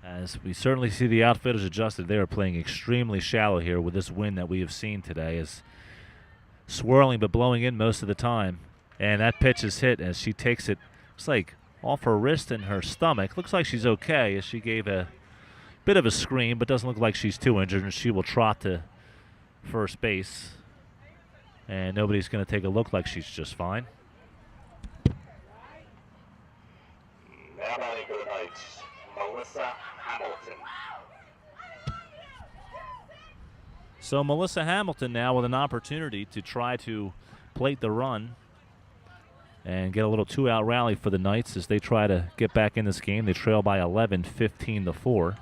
As we certainly see the outfielders adjusted, they are playing extremely shallow here with this wind that we have seen today. Is swirling but blowing in most of the time. And that pitch is hit as she takes it. Looks like off her wrist and her stomach. Looks like she's okay as she gave a bit of a scream, but doesn't look like she's too injured, and she will trot to first base. And nobody's going to take a look like she's just fine. Now batting for the Knights, Melissa Hamilton. So Melissa Hamilton now with an opportunity to try to plate the run and get a little 2-out rally for the Knights as they try to get back in this game. They trail by 11, 15-4.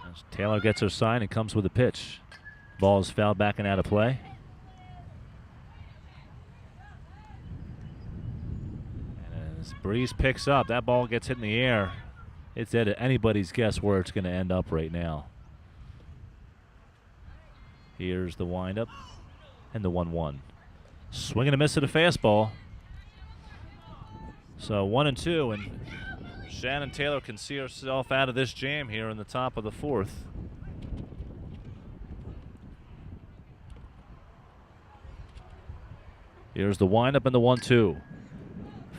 As Taylor gets her sign and comes with a pitch. Ball is fouled back and out of play. As breeze picks up, that ball gets hit in the air. It's at anybody's guess where it's going to end up right now. Here's the windup and the 1-1. Swing and a miss at a fastball. So 1-2, and Shannon Taylor can see herself out of this jam here in the top of the 4th. Here's the windup and the 1-2.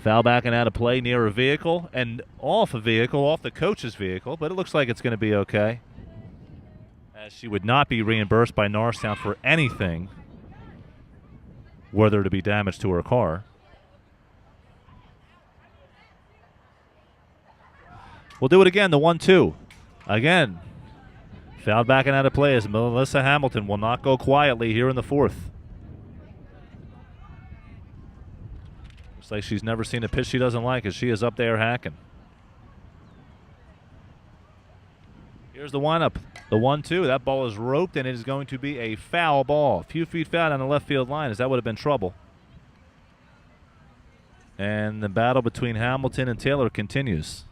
Foul back and out of play near a vehicle and off a vehicle, off the coach's vehicle, but it looks like it's going to be okay. As she would not be reimbursed by Norristown for anything, were there to be damage to her car. We'll do it again, the 1-2. Again, foul back and out of play as Melissa Hamilton will not go quietly here in the 4th. Looks like she's never seen a pitch she doesn't like as she is up there hacking. Here's the windup, the 1-2. That ball is roped, and it is going to be a foul ball. A few feet foul on the left field line, as that would have been trouble. And the battle between Hamilton and Taylor continues.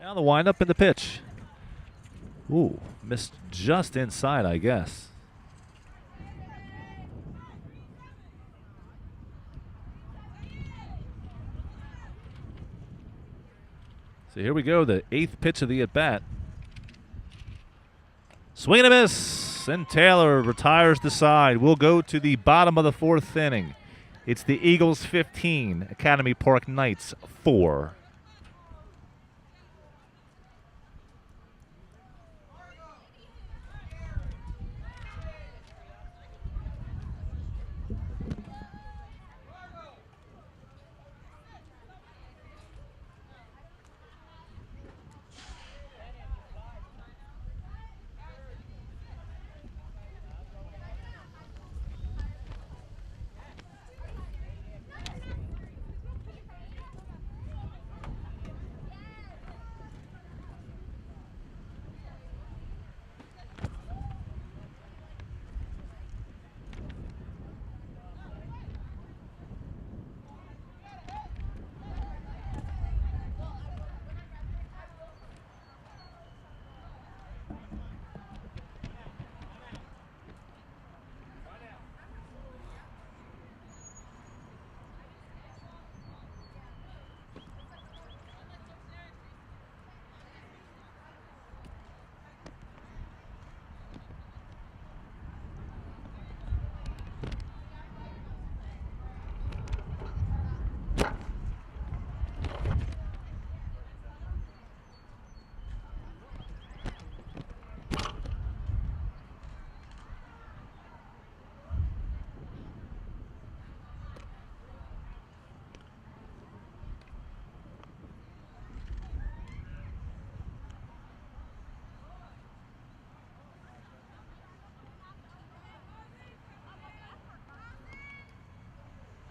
Now the windup and the pitch. Ooh, missed just inside, I guess. So here we go, the 8th pitch of the at-bat. Swing and a miss, and Taylor retires the side. We'll go to the bottom of the 4th inning. It's the Eagles 15, Academy Park Knights 4.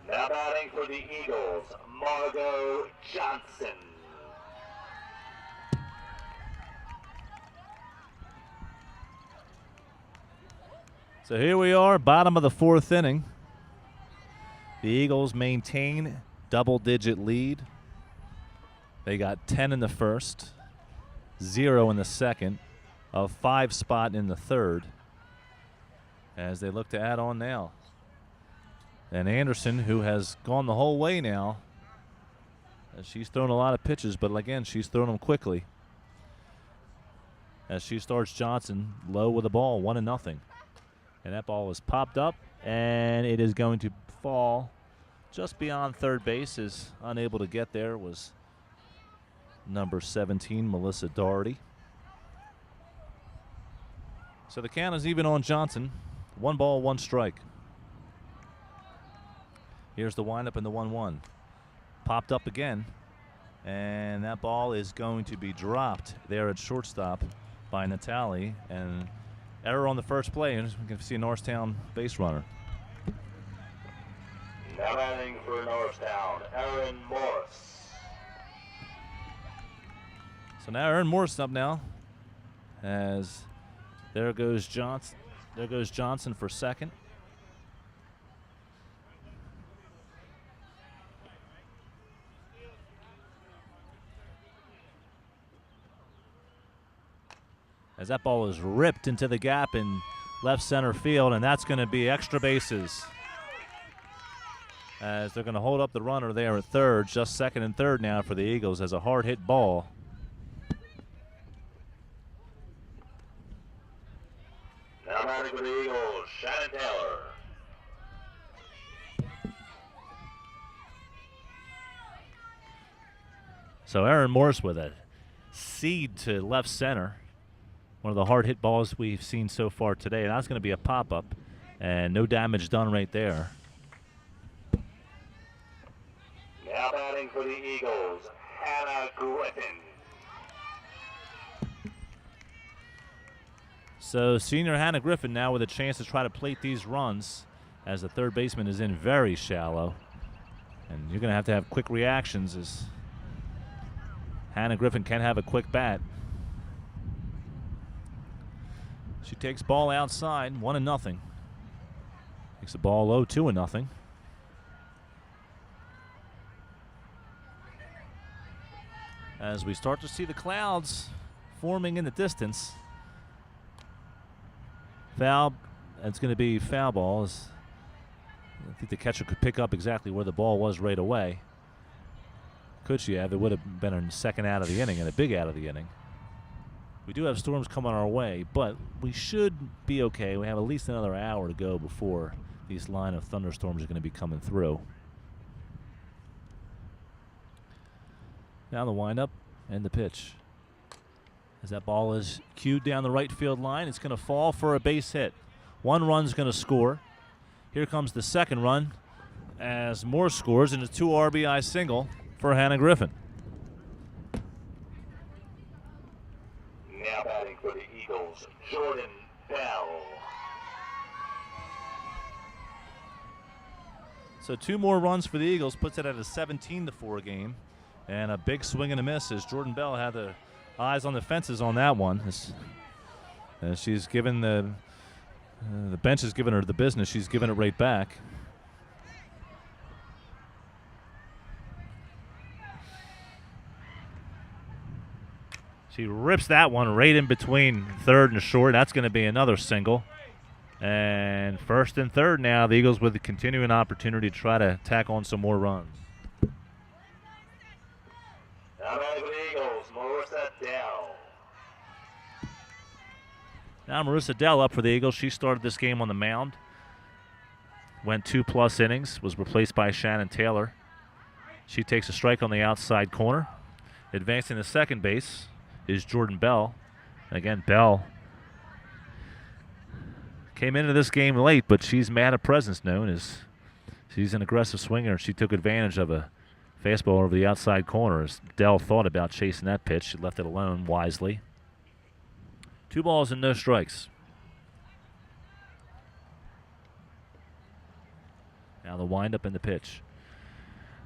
Now batting for the Eagles, Margot Johnson. So here we are, bottom of the 4th inning. The Eagles maintain double-digit lead. They got 10 in the first, 0 in the second, a 5 spot in the third, as they look to add on now. And Anderson, who has gone the whole way now, she's thrown a lot of pitches, but again, she's thrown them quickly. As she starts Johnson low with the ball, 1-0. And that ball is popped up, and it is going to fall just beyond third base. Is unable to get there was number 17, Melissa Doherty. So the count is even on Johnson. 1 ball, 1 strike. Here's the windup and the 1-1. Popped up again, and that ball is going to be dropped there at shortstop by Natali, and error on the first play, and we can see a Norristown base runner. Now batting for Norristown, Aaron Morris. So now Aaron Morris up now, as there goes Johnson. There goes Johnson for second. As that ball is ripped into the gap in left center field, and that's going to be extra bases. As they're going to hold up the runner there at third, just second and third now for the Eagles as a hard hit ball. Now batting for the Eagles, Shannon Taylor. So Aaron Morris with a seed to left center. One of the hard hit balls we've seen so far today. And that's going to be a pop-up, and no damage done right there. Now batting for the Eagles, Hannah Griffin. So senior Hannah Griffin now with a chance to try to plate these runs, as the third baseman is in very shallow. And you're going to have quick reactions, as Hannah Griffin can have a quick bat. She takes ball outside, 1-0. Makes the ball low, 2-0. as we start to see the clouds forming in the distance. Foul. It's going to be foul ball. I think the catcher could pick up exactly where the ball was right away. Could she have? It would have been a second out of the inning and a big out of the inning. We do have storms coming our way, but we should be okay. We have at least another hour to go before these line of thunderstorms are going to be coming through. Now the windup and the pitch. As that ball is cued down the right field line, it's going to fall for a base hit. One run's going to score. Here comes the second run as Moore scores in a 2 RBI single for Hannah Griffin. Now batting for the Eagles, Jordan Bell. So 2 more runs for the Eagles puts it at a 17-4 game. And a big swing and a miss as Jordan Bell had the eyes on the fences on that one. As she's given the bench has given her the business. She's given it right back. She rips that one right in between third and short. That's going to be another single. And first and third now, the Eagles with a continuing opportunity to try to tack on some more runs. Now batting for the Eagles, Marissa Dell. Now Marissa Dell up for the Eagles. She started this game on the mound. Went 2+ innings. Was replaced by Shannon Taylor. She takes a strike on the outside corner. Advancing to second base is Jordan Bell. Again, Bell came into this game late, but she's mad at presence known as she's an aggressive swinger. She took advantage of a fastball over the outside corner as Dell thought about chasing that pitch. She left it alone wisely. 2 balls and no strikes. Now the windup and the pitch.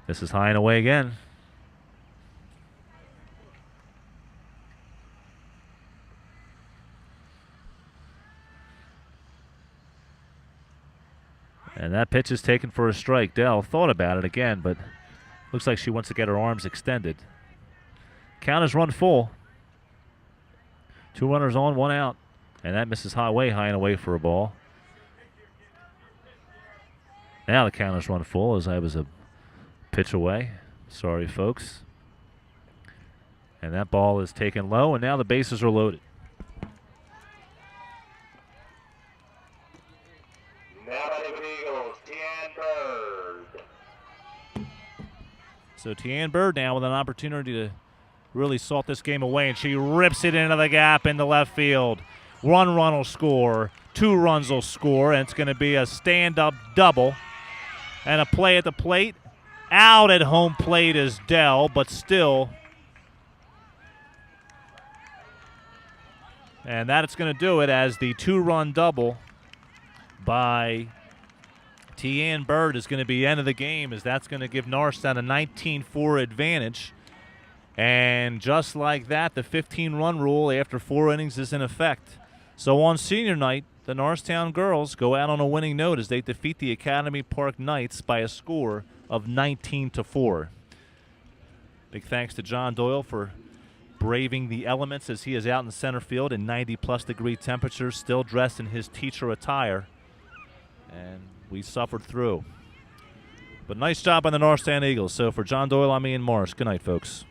This is high and away again. And that pitch is taken for a strike. Dell thought about it again, but looks like she wants to get her arms extended. Count is run full. 2 runners on, 1 out. And that misses way high and away for a ball. Now the count is run full as I was a pitch away. Sorry, folks. And that ball is taken low, and now the bases are loaded. Now batting for the Eagles, Tian Bird. So Tian Bird now with an opportunity to really salt this game away, and she rips it into the gap into left field. 1 run will score, 2 runs will score, and it's going to be a stand-up double. And a play at the plate. Out at home plate is Dell, but still. And that's going to do it as the 2-run double by Tian Bird is going to be end of the game, as that's going to give Norristown a 19-4 advantage. And just like that, the 15-run rule after 4 innings is in effect. So on senior night, the Norristown girls go out on a winning note as they defeat the Academy Park Knights by a score of 19-4. Big thanks to John Doyle for braving the elements as he is out in center field in 90+ degree temperatures, still dressed in his teacher attire. And we suffered through. But nice job by the Norristown Eagles. So for John Doyle, I'm Ian Morris. Good night, folks.